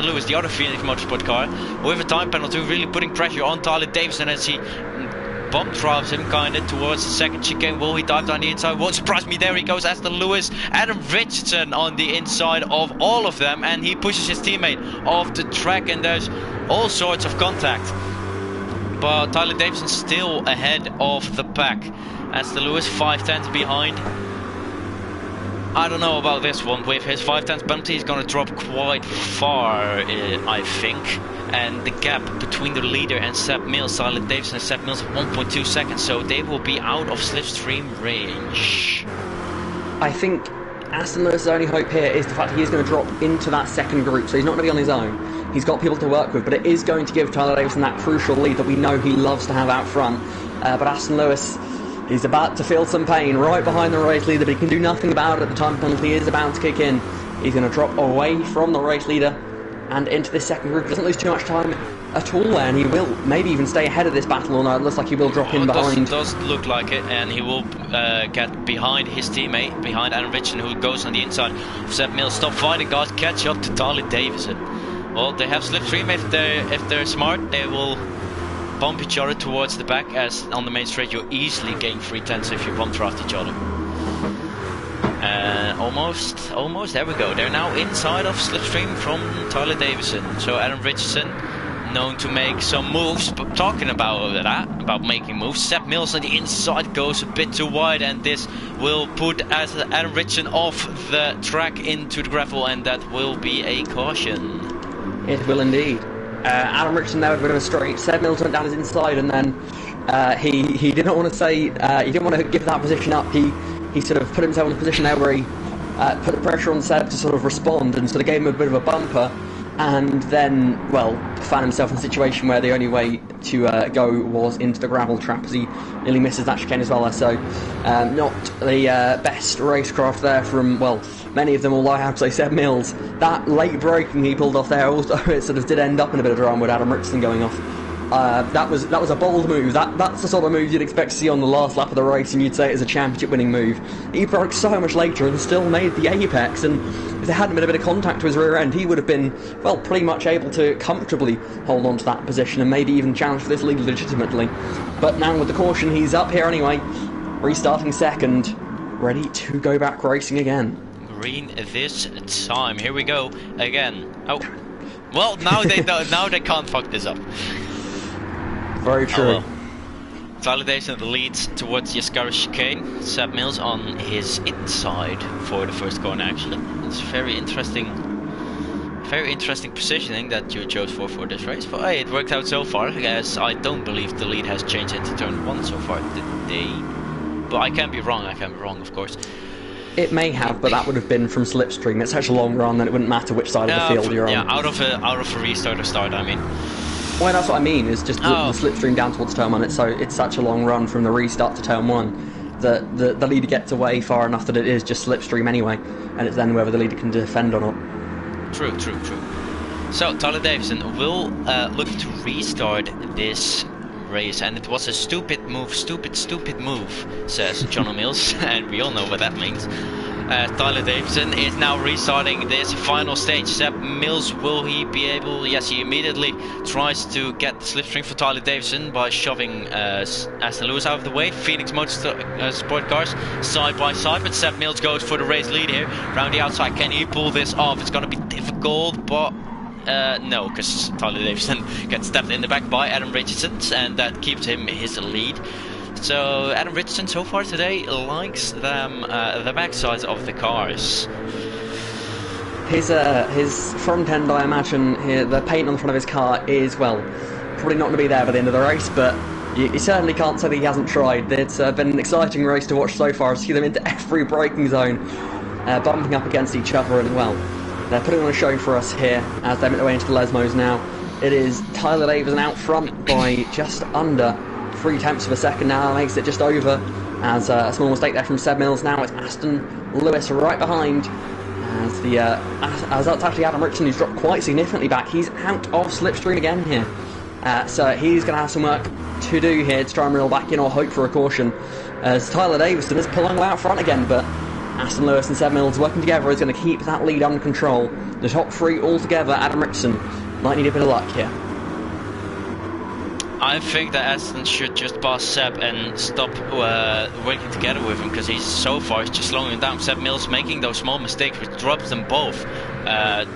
Lewis, the other Phoenix Motorsport car, with a time penalty, really putting pressure on Tyler Davison as he bump drives him kind of towards the second chicane. Will he dive down the inside? Won't surprise me. There he goes, Aston Lewis. Adam Richardson on the inside of all of them, and he pushes his teammate off the track, and there's all sorts of contact. But Tyler Davison still ahead of the pack. Aston Lewis 5/10 behind. I don't know about this one. With his 5/10 penalty, he's going to drop quite far, I think. And the gap between the leader and Seb Mills, Tyler Davison and Seb Mills, 1.2 seconds, so they will be out of slipstream range. I think Aston Lewis' only hope here is the fact that he is going to drop into that second group, so he's not going to be on his own. He's got people to work with, but it is going to give Tyler Davison that crucial lead that we know he loves to have out front. But Aston Lewis, he's about to feel some pain right behind the race leader, but he can do nothing about it. The time penalty is about to kick in. He's going to drop away from the race leader and into this second group. He doesn't lose too much time at all there, and he will maybe even stay ahead of this battle, or no, it looks like he will drop in behind. It does look like it, and he will get behind his teammate, behind Adam Richardson, who goes on the inside of Seb Mills. Stop fighting, guys, catch up to Tyler Davison. Well, they have slipstream. If they're smart, they will bump each other towards the back, as on the main straight you easily gain 3/10 if you bump draft each other. Almost, there we go. They're now inside of slipstream from Tyler Davison. So Adam Richardson, known to make some moves, but talking about that, about making moves, Seb Mills on the inside goes a bit too wide, and this will put Adam Richardson off the track into the gravel, and that will be a caution. It will indeed. Adam Richardson there with a bit of a straight. Seb Mills went down his inside, and then he didn't want to say, he didn't want to give that position up. He sort of put himself in a position there where he put the pressure on Seb to sort of respond, and sort of gave him a bit of a bumper, and then, well, found himself in a situation where the only way to go was into the gravel trap, as he nearly misses that chicane as well. So not the best racecraft there from, well, many of them, although I have to say Seb Mills. That late braking he pulled off there, also it sort of did end up in a bit of drama with Adam Richardson going off. That was a bold move. That's the sort of move you'd expect to see on the last lap of the race, and you'd say it's a championship-winning move. He broke so much later and still made the apex, and if there hadn't been a bit of contact to his rear end, he would have been, well, pretty much able to comfortably hold on to that position and maybe even challenge for this lead legitimately. But now with the caution, he's up here anyway, restarting second, ready to go back racing again. Green this time. Here we go again. Oh, well, now they can't fuck this up. Very true. Oh, well. Tyler Davison leads towards the Nascar chicane. Seb Mills on his inside for the first corner. Actually, it's very interesting positioning that you chose for this race. But hey, it worked out so far. As I don't believe the lead has changed into turn 1 so far. Did they? But I can be wrong. Of course. It may have, but that would have been from slipstream. It's such a long run that it wouldn't matter which side of the field you're on. Yeah, out of a restart or start, I mean. Well, that's what I mean, is just the slipstream down towards turn 1. It's such a long run from the restart to turn 1 that the leader gets away far enough that it is just slipstream anyway, and it's then whether the leader can defend or not. True. So Tyler Davison will look to restart this race, and it was a stupid move, says John O'Mills, and we all know what that means. Tyler Davison is now restarting this final stage. Seb Mills, will he be able? Yes, he immediately tries to get the slipstream for Tyler Davison by shoving Aston Lewis out of the way. Phoenix Motorsport cars side by side, but Seb Mills goes for the race lead here. Round the outside, can he pull this off? It's going to be difficult, but no, because Tyler Davison gets stepped in the back by Adam Richardson, and that keeps him his lead. So Adam Richardson so far today likes them the backsides of the cars. His front end, I imagine, the paint on the front of his car is, well, probably not going to be there by the end of the race, but you certainly can't say that he hasn't tried. It's been an exciting race to watch so far. See them into every braking zone, bumping up against each other really well. They're putting on a show for us here as they make their way into the Lesmos now. It is Tyler Davison out front by just under 0.3 of a second now. Makes it just over as a small mistake there from Seb Mills. Now it's Aston Lewis right behind as that's actually Adam Richardson, who's dropped quite significantly back. He's out of slipstream again here. So he's going to have some work to do here to try and reel back in or hope for a caution as Tyler Davison is pulling out front again, but Aston Lewis and Seb Mills working together is going to keep that lead under control. The top three all together. Adam Richardson might need a bit of luck here. I think that Aston should just pass Seb and stop working together with him, because he's so far just slowing him down. Seb Mills making those small mistakes which drops them both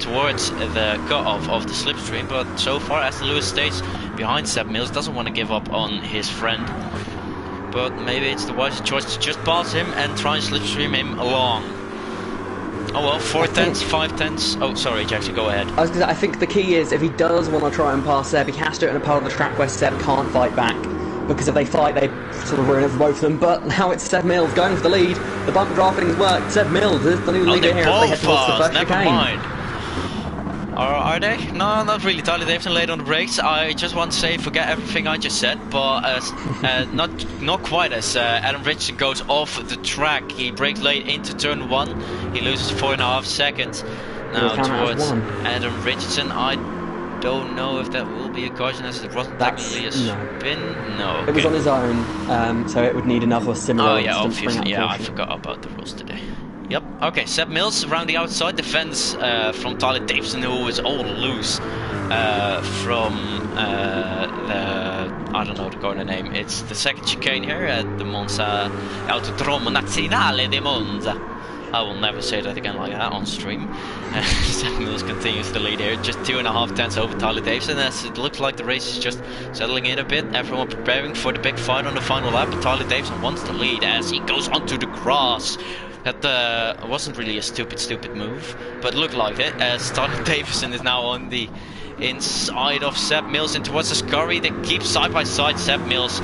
towards the cut-off of the slipstream, but so far Aston Lewis stays behind Seb Mills, doesn't want to give up on his friend, but maybe it's the wisest choice to just pass him and try and slipstream him along. Oh well, 4/10, 5/10. Oh, sorry, Jackson, go ahead. I think the key is if he does want to try and pass Seb, he has to do it in a part of the track where Seb can't fight back. Because if they fight, they sort of ruin it for both of them. But now it's Seb Mills going for the lead. The bump drafting's worked. Seb Mills is the new leader here as they head towards the first chicane. Mind. Are they? No, not really. Tyler Davison laid on the brakes. I just want to say, forget everything I just said, but not quite as Adam Richardson goes off the track. He brakes late into turn 1. He loses 4.5 seconds now towards Adam Richardson. I don't know if that will be a caution, as it wasn't technically a spin. No, okay. It was on his own, so it would need another similar. Oh yeah, obviously. Yeah, I forgot about the rules today. Yep. Okay, Seb Mills around the outside defends from Tyler Davison, who is all loose from I don't know the corner name. It's the second chicane here at the Monza Autodromo Nazionale di Monza. I will never say that again like that on stream. Seb Mills continues to lead here, just 2.5 tenths over Tyler Davison, as it looks like the race is just settling in a bit. Everyone preparing for the big fight on the final lap, but Tyler Davison wants the lead as he goes onto the grass. That wasn't really a stupid move, but looked like it, as Tyler Davison is now on the inside of Seb Mills and towards the scurry. They keep side by side. Seb Mills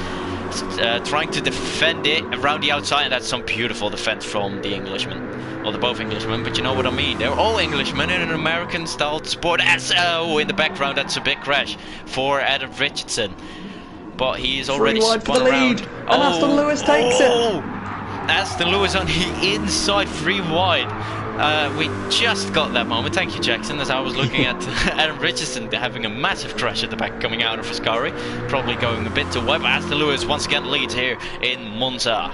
trying to defend it around the outside, and that's some beautiful defense from the Englishman. Well, they're both Englishmen, but you know what I mean. They're all Englishmen in an American-style sport. As in the background, that's a big crash for Adam Richardson. But he is already spun for the lead, around. And Aston Lewis takes it. Aston Lewis on the inside, 3 wide. We just got that moment. Thank you, Jackson, as I was looking at Adam Richardson having a massive crash at the back coming out of Ascari. Probably going a bit too wide, but Aston Lewis once again leads here in Monza.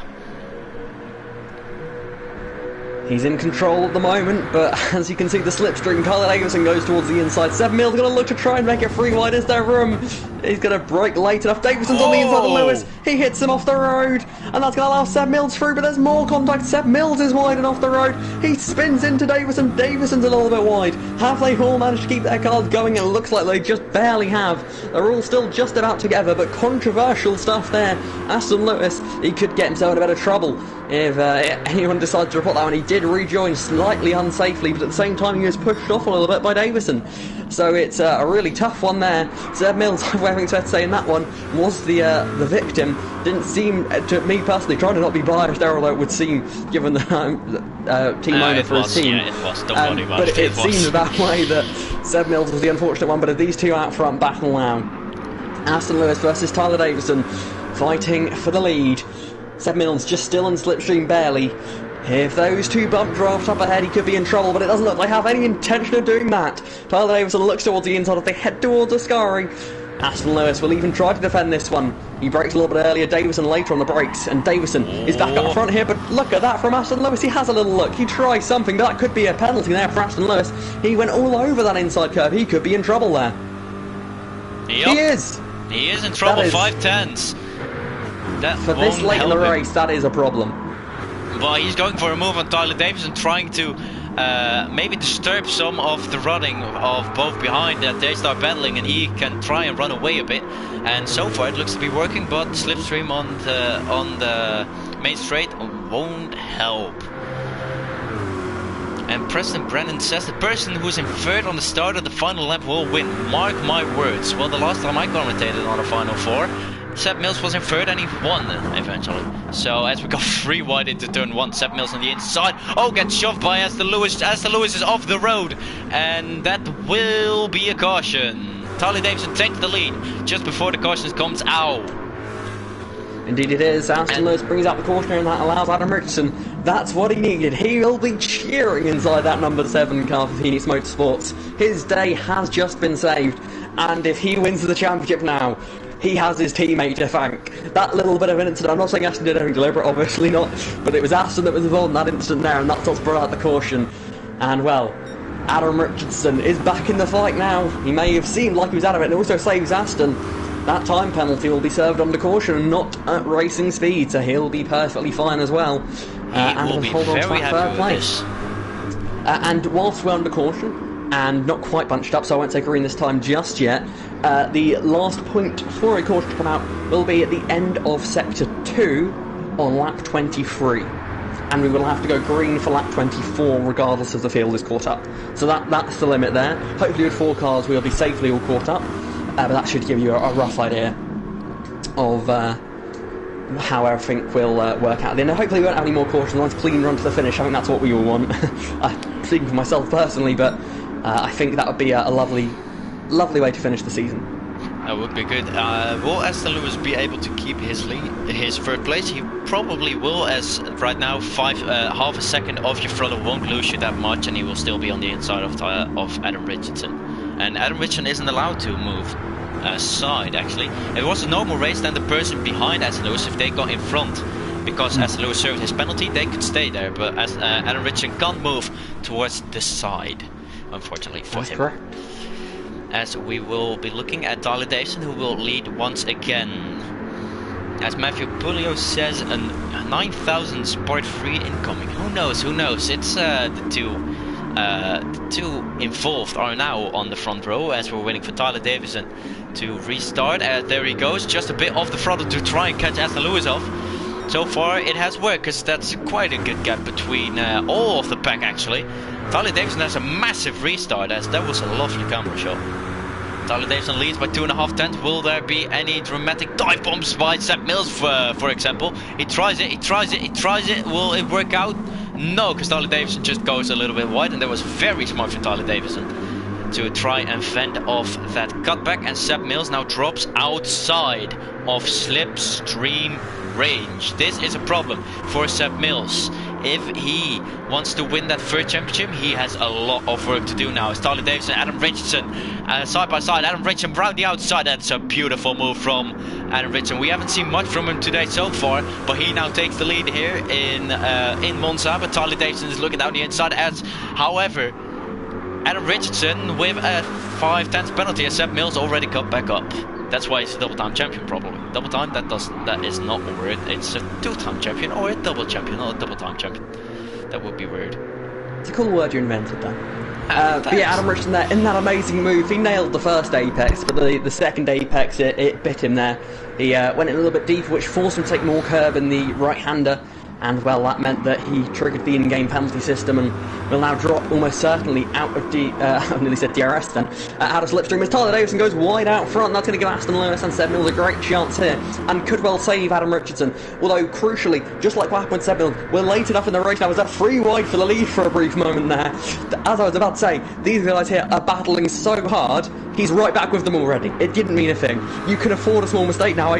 He's in control at the moment, but as you can see, the slipstream, Tyler Davison goes towards the inside. Seb Mills going to look to try and make it 3 wide. Is there room? He's going to brake late enough. Davison's on the inside of Lewis. He hits him off the road, and that's going to allow Seb Mills through, but there's more contact. Seb Mills is wide and off the road. He spins into Davison. Davison's a little bit wide. Have they all managed to keep their cars going? It looks like they just barely have. They're all still just about together, but controversial stuff there. Aston Lewis, he could get himself in a bit of trouble if anyone decides to report that one. He did rejoin slightly unsafely, but at the same time he was pushed off a little bit by Davison. So it's a really tough one there. Seb Mills, having to say in that one, was the victim. Didn't seem, to me personally, trying to not be biased there, although it would seem, given the team owner for his team. Yeah, it was. Don't worry about but it seemed that way, that Seb Mills was the unfortunate one. But of these two out front battle now, Aston Lewis versus Tyler Davison, fighting for the lead. Seb Mills just still in slipstream barely. If those two bump draft up ahead, he could be in trouble, but it doesn't look like they have any intention of doing that. Tyler Davison looks towards the inside as they head towards Ascari. Aston Lewis will even try to defend this one. He brakes a little bit earlier, Davison later on the brakes, and Davison is back up front here, but look at that from Aston Lewis. He has a little look. He tries something, but that could be a penalty there for Aston Lewis. He went all over that inside curve. He could be in trouble there. Yep. He is. He is in trouble. 5/10. For this late in the race, that is a problem. Well, he's going for a move on Tyler Davison, trying to maybe disturb some of the running of both behind, that they start battling and he can try and run away a bit. And so far it looks to be working, but slipstream on the main straight won't help. And Preston Brennan says the person who's in third on the start of the final lap will win. Mark my words. Well, the last time I commentated on a Final 4, Seb Mills was in third and he won eventually. So as we go 3 wide into turn 1, Seb Mills on the inside. Oh, gets shoved by Aston Lewis. Aston Lewis is off the road. And that will be a caution. Harley Davidson takes the lead just before the caution comes out. Indeed it is. Aston Lewis brings out the caution and that allows Adam Richardson. That's what he needed. He will be cheering inside that number 7 car for Phoenix Motorsports. His day has just been saved. And if he wins the championship now, he has his teammate to thank. That little bit of an incident, I'm not saying Aston did anything deliberate, obviously not, but it was Aston that was involved in that incident there, and that's what's brought out the caution. And well, Adam Richardson is back in the fight now. He may have seemed like he was out of it, and it also saves Aston. That time penalty will be served under caution and not at racing speed, so he'll be perfectly fine as well. He will be very happy with this. And whilst we're under caution, and not quite bunched up, so I won't say green this time just yet, the last point for a caution to come out will be at the end of Sector 2 on lap 23. And we will have to go green for lap 24 regardless if the field is caught up. So that's the limit there. Hopefully with 4 cars we'll be safely all caught up. But that should give you a rough idea of how everything will work out. Then hopefully we won't have any more cautions. Nice clean run to the finish. I think that's what we all want. I think for myself personally, but I think that would be a lovely way to finish the season. That would be good. Will Aston Lewis be able to keep his lead, his third place? He probably will, as right now half a second off your throttle won't lose you that much, and he will still be on the inside of Adam Richardson. And Adam Richardson isn't allowed to move side, actually. If it was a normal race, then the person behind Aston Lewis, if they got in front, because Aston Lewis served his penalty, they could stay there. But as Adam Richardson can't move towards the side, unfortunately for him. Correct. As we will be looking at Tyler Davison, who will lead once again. As Matthew Pulio says, a 9,000 Sport 3 incoming. Who knows? Who knows? It's the two involved are now on the front row as we're waiting for Tyler Davison to restart. There he goes, just a bit off the throttle to try and catch Aston Lewis off. So far it has worked, because that's quite a good gap between all of the pack actually. Tyler Davison has a massive restart, as that was a lovely camera shot. Tyler Davison leads by 2.5 tenths. Will there be any dramatic dive bombs by Seb Mills, for example? He tries it, he tries it, he tries it. Will it work out? No, because Tyler Davison just goes a little bit wide, and that was very smart from Tyler Davison to try and fend off that cutback. And Seb Mills now drops outside of slipstream range. This is a problem for Seb Mills. If he wants to win that third championship, he has a lot of work to do now. It's Tyler Davison, Adam Richardson, side by side. Adam Richardson round the outside. That's a beautiful move from Adam Richardson. We haven't seen much from him today so far, but he now takes the lead here in Monza. But Tyler Davison is looking down the inside. As, however, Adam Richardson with a 5 tenths penalty, as Seb Mills already got back up. That's why he's a double-time champion, probably. Double-time, that is not a word. It's a 2-time champion, or a double champion, or a double-time champion. That would be weird. It's a cool word you invented, though. But yeah, Adam Richardson there, in that amazing move. He nailed the first apex, but the second apex, it bit him there. He went in a little bit deeper, which forced him to take more curb in the right-hander. And well, that meant that he triggered the in-game penalty system and will now drop almost certainly out of I nearly said DRS then, out of slipstream as Tyler Davison goes wide out front. That's going to give Aston Lewis and Seb Mills a great chance here, and could well save Adam Richardson. Although, crucially, just like what happened with Seb Mills, we're late enough in the race now. Was that 3 wide for the lead for a brief moment there? As I was about to say, these guys here are battling so hard, he's right back with them already. It didn't mean a thing. You can afford a small mistake now.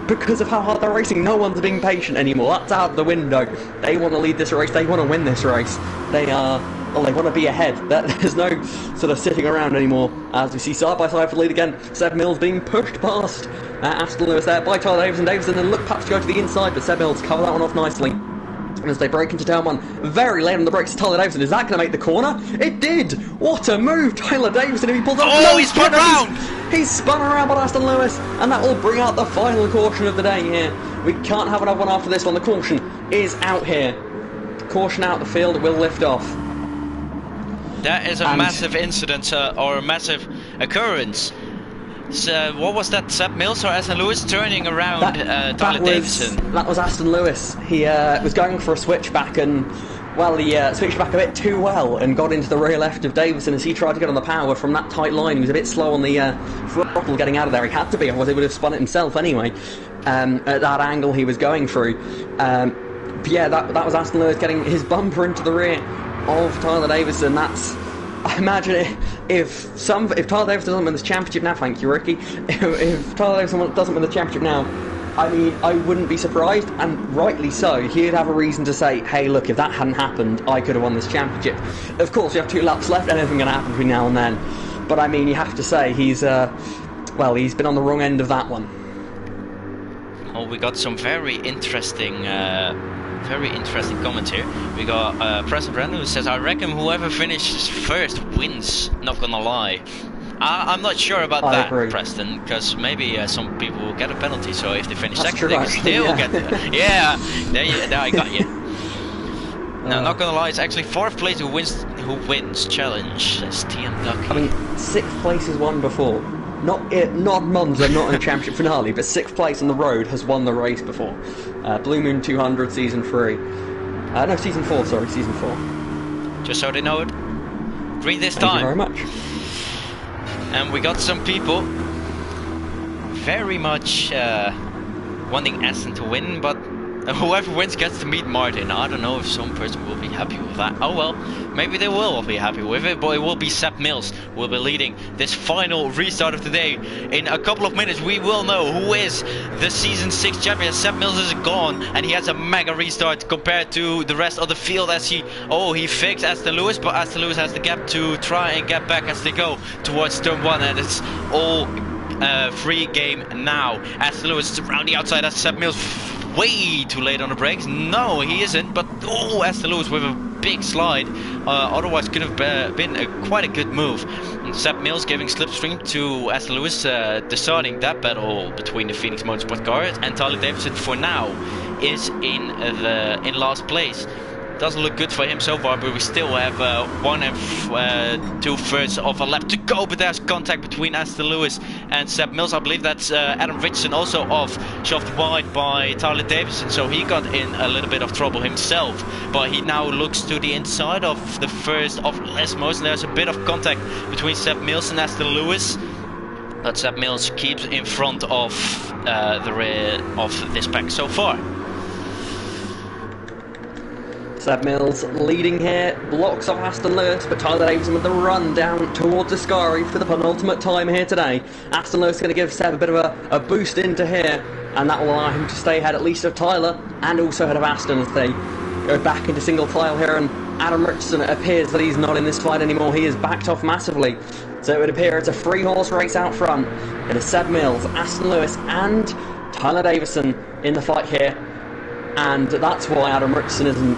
Because of how hard they're racing, no one's being patient anymore. That's out the window. They want to lead this race. They want to win this race. They want to be ahead. There's no sort of sitting around anymore. As we see side by side for the lead again, Seb Mills being pushed past Aston Lewis there by Tyler Davison. Davison then look perhaps to go to the inside, but Seb Mills cover that one off nicely. And as they break into turn 1, very late on the brakes, Tyler Davison. Is that going to make the corner? It did! What a move! Tyler Davison, if he pulls up... Oh, he's spun around! He's spun around by Aston Lewis, and that will bring out the final caution of the day here. We can't have another one after this one. The caution is out here. Caution out the field, it will lift off. That is a massive incident, or a massive occurrence. So, what was that, Seb Mills or Aston Lewis turning around Tyler Davison? That was Aston Lewis. He was going for a switchback and, well, he switched back a bit too well and got into the rear left of Davison as he tried to get on the power from that tight line. He was a bit slow on the throttle getting out of there. He had to be, otherwise he would have spun it himself anyway, at that angle he was going through. But yeah, that was Aston Lewis getting his bumper into the rear of Tyler Davison. That's... I imagine if Tyler Davison doesn't win this championship now, thank you, Ricky. If Tyler Davison doesn't win the championship now, I mean, I wouldn't be surprised, and rightly so. He'd have a reason to say, hey, look, if that hadn't happened, I could have won this championship. Of course, we have 2 laps left, anything can happen between now and then. But I mean, you have to say, he's been on the wrong end of that one. Oh, we got some very interesting comments here. We got Preston Brandon who says, I reckon whoever finishes first wins, not gonna lie. I'm not sure about that, Preston, because maybe some people will get a penalty, so if they finish second, they can still get the... Yeah, there I got you. No, not gonna lie, it's actually 4th place who wins challenge. That's TM Ducky. I mean, 6th place has won before. Not Monza, not in a championship finale, but 6th place on the road has won the race before. Blue Moon 200, season 3. No, season 4, sorry, season 4. Just so they know it. Green this time. Thank you very much. And we got some people very much wanting Aston to win, but whoever wins gets to meet Martin. I don't know if some person will be happy with that. Oh well, maybe they will be happy with it, but it will be Seb Mills who will be leading this final restart of the day. In a couple of minutes we will know who is the Season 6 champion. Seb Mills is gone and he has a mega restart compared to the rest of the field as he fakes Aston Lewis, but Aston Lewis has the gap to try and get back as they go towards turn 1, and it's all free game now. Aston Lewis is around the outside as Seb Mills way too late on the brakes. No, he isn't, but Aston Lewis with a big slide, otherwise could have been quite a good move. And Seb Mills giving slipstream to Aston Lewis, deciding that battle between the Phoenix Motorsport car, and Tyler Davison for now is in last place. Doesn't look good for him so far, but we still have 1 and 2/3 of a lap to go. But there's contact between Aston Lewis and Seb Mills. I believe that's Adam Richardson also off, shoved wide by Tyler Davison, so he got in a little bit of trouble himself. But he now looks to the inside of the first of Les Mo's, and there's a bit of contact between Seb Mills and Aston Lewis. But Seb Mills keeps in front of the rear of this pack so far. Seb Mills leading here, blocks off Aston Lewis, but Tyler Davison with the run down towards Ascari for the penultimate time here today. Aston Lewis going to give Seb a bit of a boost into here, and that will allow him to stay ahead at least of Tyler and also ahead of Aston as they go back into single file here. And Adam Richardson, it appears that he's not in this fight anymore. He is backed off massively. So it would appear it's a 3-horse race out front. It is Seb Mills, Aston Lewis and Tyler Davison in the fight here. And that's why Adam Richardson isn't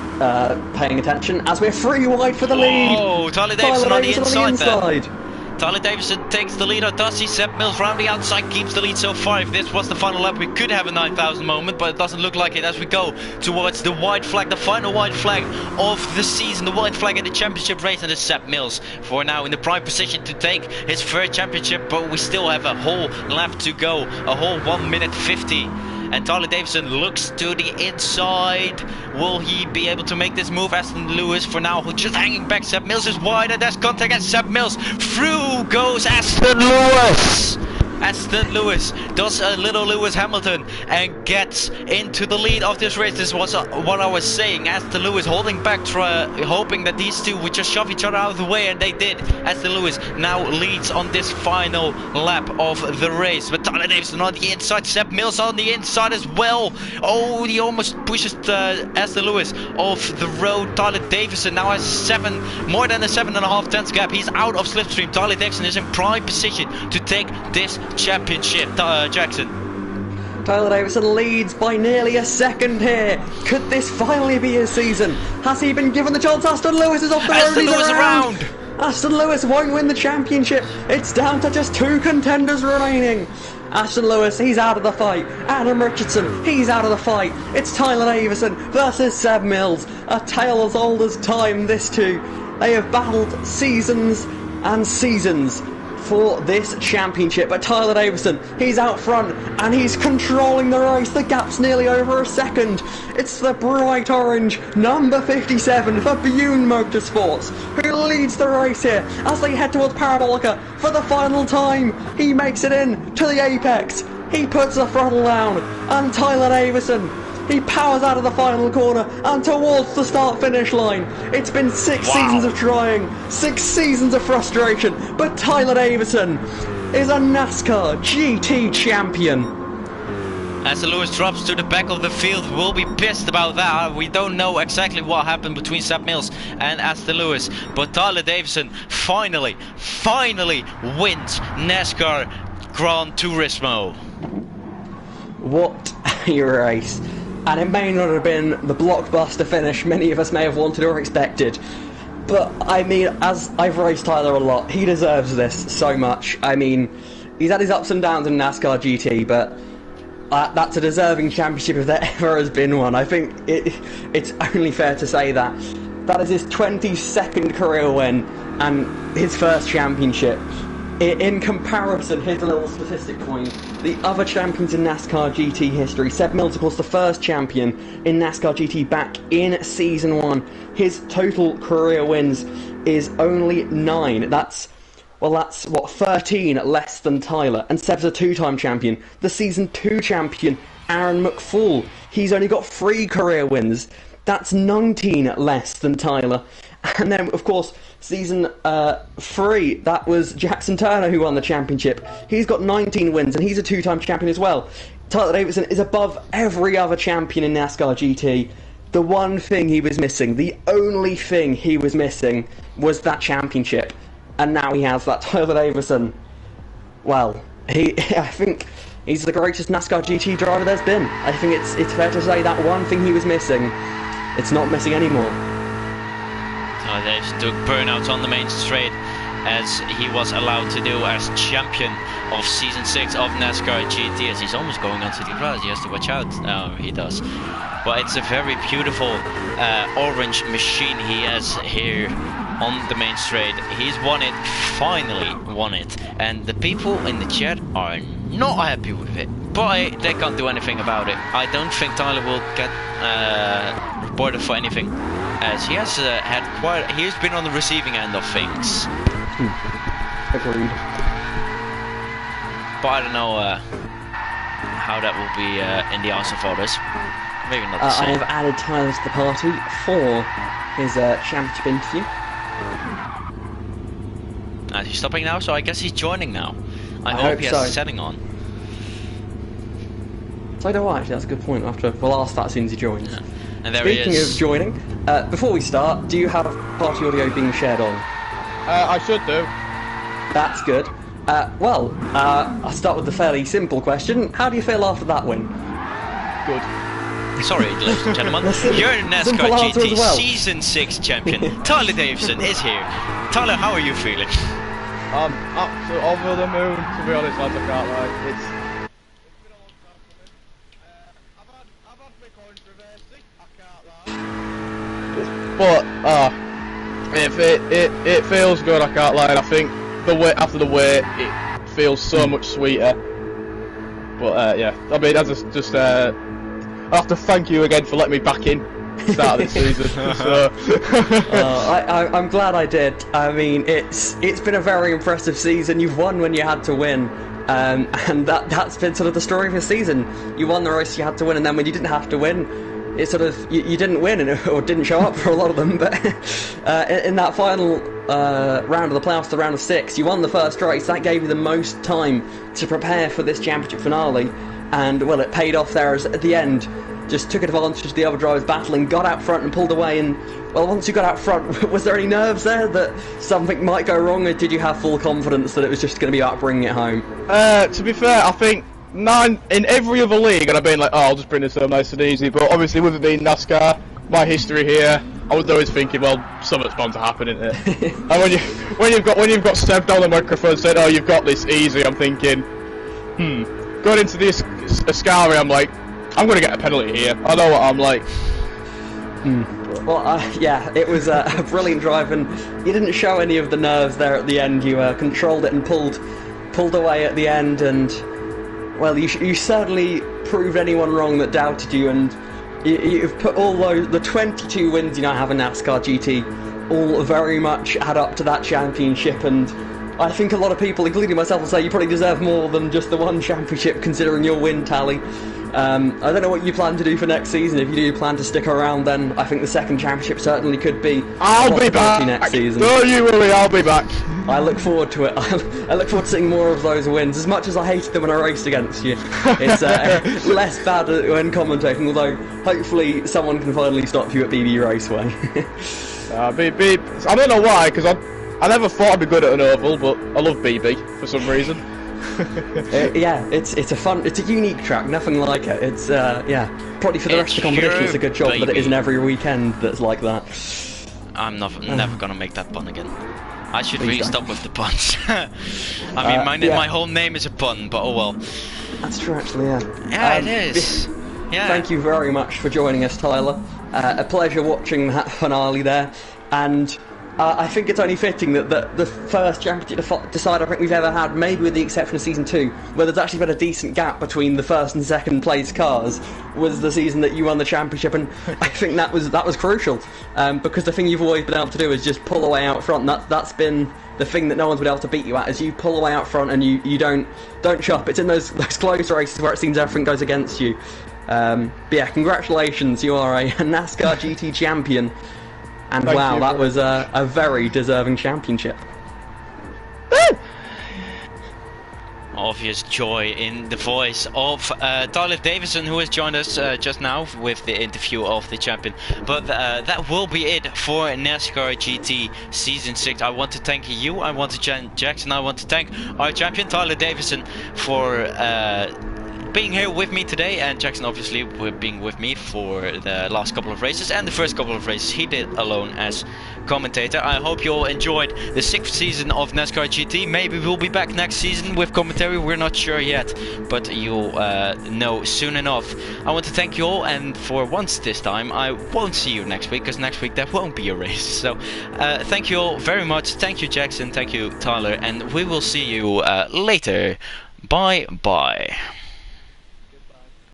paying attention, as we're 3 wide for the lead. Oh, Tyler Davison on the inside there. Tyler Davison takes the lead, or does he? Seb Mills round the outside keeps the lead so far. If this was the final lap, we could have a 9,000 moment, but it doesn't look like it as we go towards the white flag, the final white flag of the season, the white flag in the championship race, and it's Seb Mills for now in the prime position to take his 3rd championship, but we still have a whole lap to go, a whole 1 minute 50. And Tyler Davison looks to the inside. Will he be able to make this move? Aston Lewis for now just hanging back. Seb Mills is wide and there's contact, and Seb Mills through goes Aston Lewis. Aston Lewis does a little Lewis Hamilton and gets into the lead of this race. This was what I was saying. Aston Lewis holding back, hoping that these two would just shove each other out of the way, and they did. Aston Lewis now leads on this final lap of the race. But Tyler Davison on the inside, Seb Mills on the inside as well. Oh, he almost pushes Aston Lewis off the road. Tyler Davison now has more than a 7.5 tenths gap. He's out of slipstream. Tyler Davison is in prime position to take this championship. Jackson. Tyler Davison leads by nearly a second here. Could this finally be his season? Has he been given the chance? Aston Lewis is off the road. Aston Lewis around. Aston Lewis won't win the championship. It's down to just 2 contenders remaining. Aston Lewis, he's out of the fight. Adam Richardson, he's out of the fight. It's Tyler Davison versus Seb Mills. A tale as old as time, this two. They have battled seasons and seasons for this championship. But Tyler Davison, he's out front and he's controlling the race. The gap's nearly over a second. It's the bright orange number 57 for Bune Motorsports who leads the race here as they head towards Parabolica for the final time. He makes it in to the apex. He puts the throttle down, and Tyler Davison, he powers out of the final corner and towards the start-finish line. It's been 6 seasons of trying, 6 seasons of frustration, but Tyler Davison is a NASCAR GT champion. As Lewis drops to the back of the field, we'll be pissed about that. We don't know exactly what happened between Seb Mills and Aston Lewis, but Tyler Davison finally wins NASCAR Gran Turismo. What a race. And it may not have been the blockbuster finish many of us may have wanted or expected. But, I mean, as I've raced Tyler a lot, he deserves this so much. I mean, he's had his ups and downs in NASCAR GT, but that's a deserving championship if there ever has been one. I think it's only fair to say that. That is his 22nd career win and his first championship. In comparison, here's a little statistic point. The other champions in NASCAR GT history, Seb Mills, of course, the first champion in NASCAR GT back in Season 1. His total career wins is only 9. That's, what, 13 less than Tyler. And Seb's a 2-time champion. The Season 2 champion, Aaron McFall, he's only got 3 career wins. That's 19 less than Tyler. And then, of course, Season 3, that was Jackson Turner who won the championship. He's got 19 wins, and he's a 2-time champion as well. Tyler Davison is above every other champion in NASCAR GT. The one thing he was missing, the only thing he was missing, was that championship. And now he has that. Tyler Davison, well, I think he's the greatest NASCAR GT driver there's been. I think it's fair to say that one thing he was missing, it's not missing anymore. Tyler Davison took burnouts on the main straight as he was allowed to do as champion of Season 6 of NASCAR GT, as he's almost going onto the grass. He has to watch out. He does. But it's a very beautiful orange machine he has here on the main straight. He's won it, finally won it, and the people in the chat are not happy with it, but they can't do anything about it. I don't think Tyler will get reported for anything, as he has he's been on the receiving end of things. Agreed. But I don't know how that will be in the eyes of others. Maybe not the same. I have added Tyler to the party for his championship interview. He's stopping now, so I guess he's joining now. I hope he has a setting on. So do I, actually. That's a good point. We'll ask that as soon as he joins. Yeah. And there Speaking he is. of joining, before we start, do you have party audio being shared on? I should do. That's good. I'll start with the fairly simple question. How do you feel after that win? Good. Sorry, ladies and gentlemen, you're NASCAR GT Season 6 champion. Tyler Davison is here. Tyler, how are you feeling? I'm absolutely over the moon, to be honest, lads, I can't lie. It's I've had my controversy, I can't lie. But it feels good, I can't lie. And I think after the wait, it feels so much sweeter. But yeah, I mean, I just I have to thank you again for letting me back in start of this season. So. I'm glad I did. I mean, it's been a very impressive season. You've won when you had to win, and that's been sort of the story of the season. You won the race you had to win, and then when you didn't have to win, it sort of you didn't win or didn't show up for a lot of them. But in that final round of the playoffs, the round of 6, you won the first race. That gave you the most time to prepare for this championship finale. And, well, it paid off there as at the end, just took advantage of the other drivers battling, got out front and pulled away. And, well, once you got out front, was there any nerves there that something might go wrong, or did you have full confidence that it was just going to be about bringing it home? To be fair, I think in every other league, and I've been like, oh, I'll just bring this home nice and easy. But obviously, with it being NASCAR, my history here, I was always thinking, well, something's bound to happen, isn't it? And when you've got Seb down the microphone saying, oh, you've got this easy, I'm thinking, Going into this Ascari, I'm like, I'm going to get a penalty here. I know what I'm like. Yeah, it was a brilliant drive, and you didn't show any of the nerves there at the end. You controlled it and pulled away at the end, and well, you certainly proved anyone wrong that doubted you, and you've put all the 22 wins you now have in NASCAR GT, all very much add up to that championship, and I think a lot of people, including myself, will say you probably deserve more than just the one championship, considering your win tally. I don't know what you plan to do for next season. If you do plan to stick around, then I think the second championship certainly could be. I'll be back next season. Don't you worry, I'll be back. I look forward to it. I look forward to seeing more of those wins. As much as I hated them when I raced against you, it's less bad when commentating. Although hopefully someone can finally stop you at BB Raceway. I don't know why, because I never thought I'd be good at an oval, but I love BB for some reason. Yeah, it's a unique track, nothing like it. It's probably for the rest of the competition it's a good job that it isn't every weekend that's like that. I'm never gonna make that pun again. I should really stop with the puns. I mean, my whole name is a pun, but oh well. That's true, actually. Yeah, it is. Yeah. Thank you very much for joining us, Tyler. A pleasure watching that finale there, and I think it's only fitting that the first championship decider I think we've ever had, maybe with the exception of season 2, where there's actually been a decent gap between the first and second place cars, was the season that you won the championship, and I think that was crucial, because the thing you've always been able to do is just pull away out front. That's been the thing that no one's been able to beat you at, is you pull away out front and you don't shop. It's in those close races where it seems everything goes against you. But yeah, congratulations, you are a NASCAR GT champion. And wow, that was a very deserving championship. Obvious joy in the voice of Tyler Davison, who has joined us just now with the interview of the champion. But that will be it for NASCAR GT Season 6. I want to thank you, I want to thank Jackson, I want to thank our champion Tyler Davison for being here with me today, and Jackson obviously being with me for the last couple of races and the first couple of races he did alone as commentator. I hope you all enjoyed the 6th season of NASCAR GT. Maybe we'll be back next season with commentary, we're not sure yet, but you'll know soon enough. I want to thank you all, and for once this time I won't see you next week, because next week there won't be a race. So thank you all very much. Thank you, Jackson, thank you, Tyler, and we will see you later. Bye bye.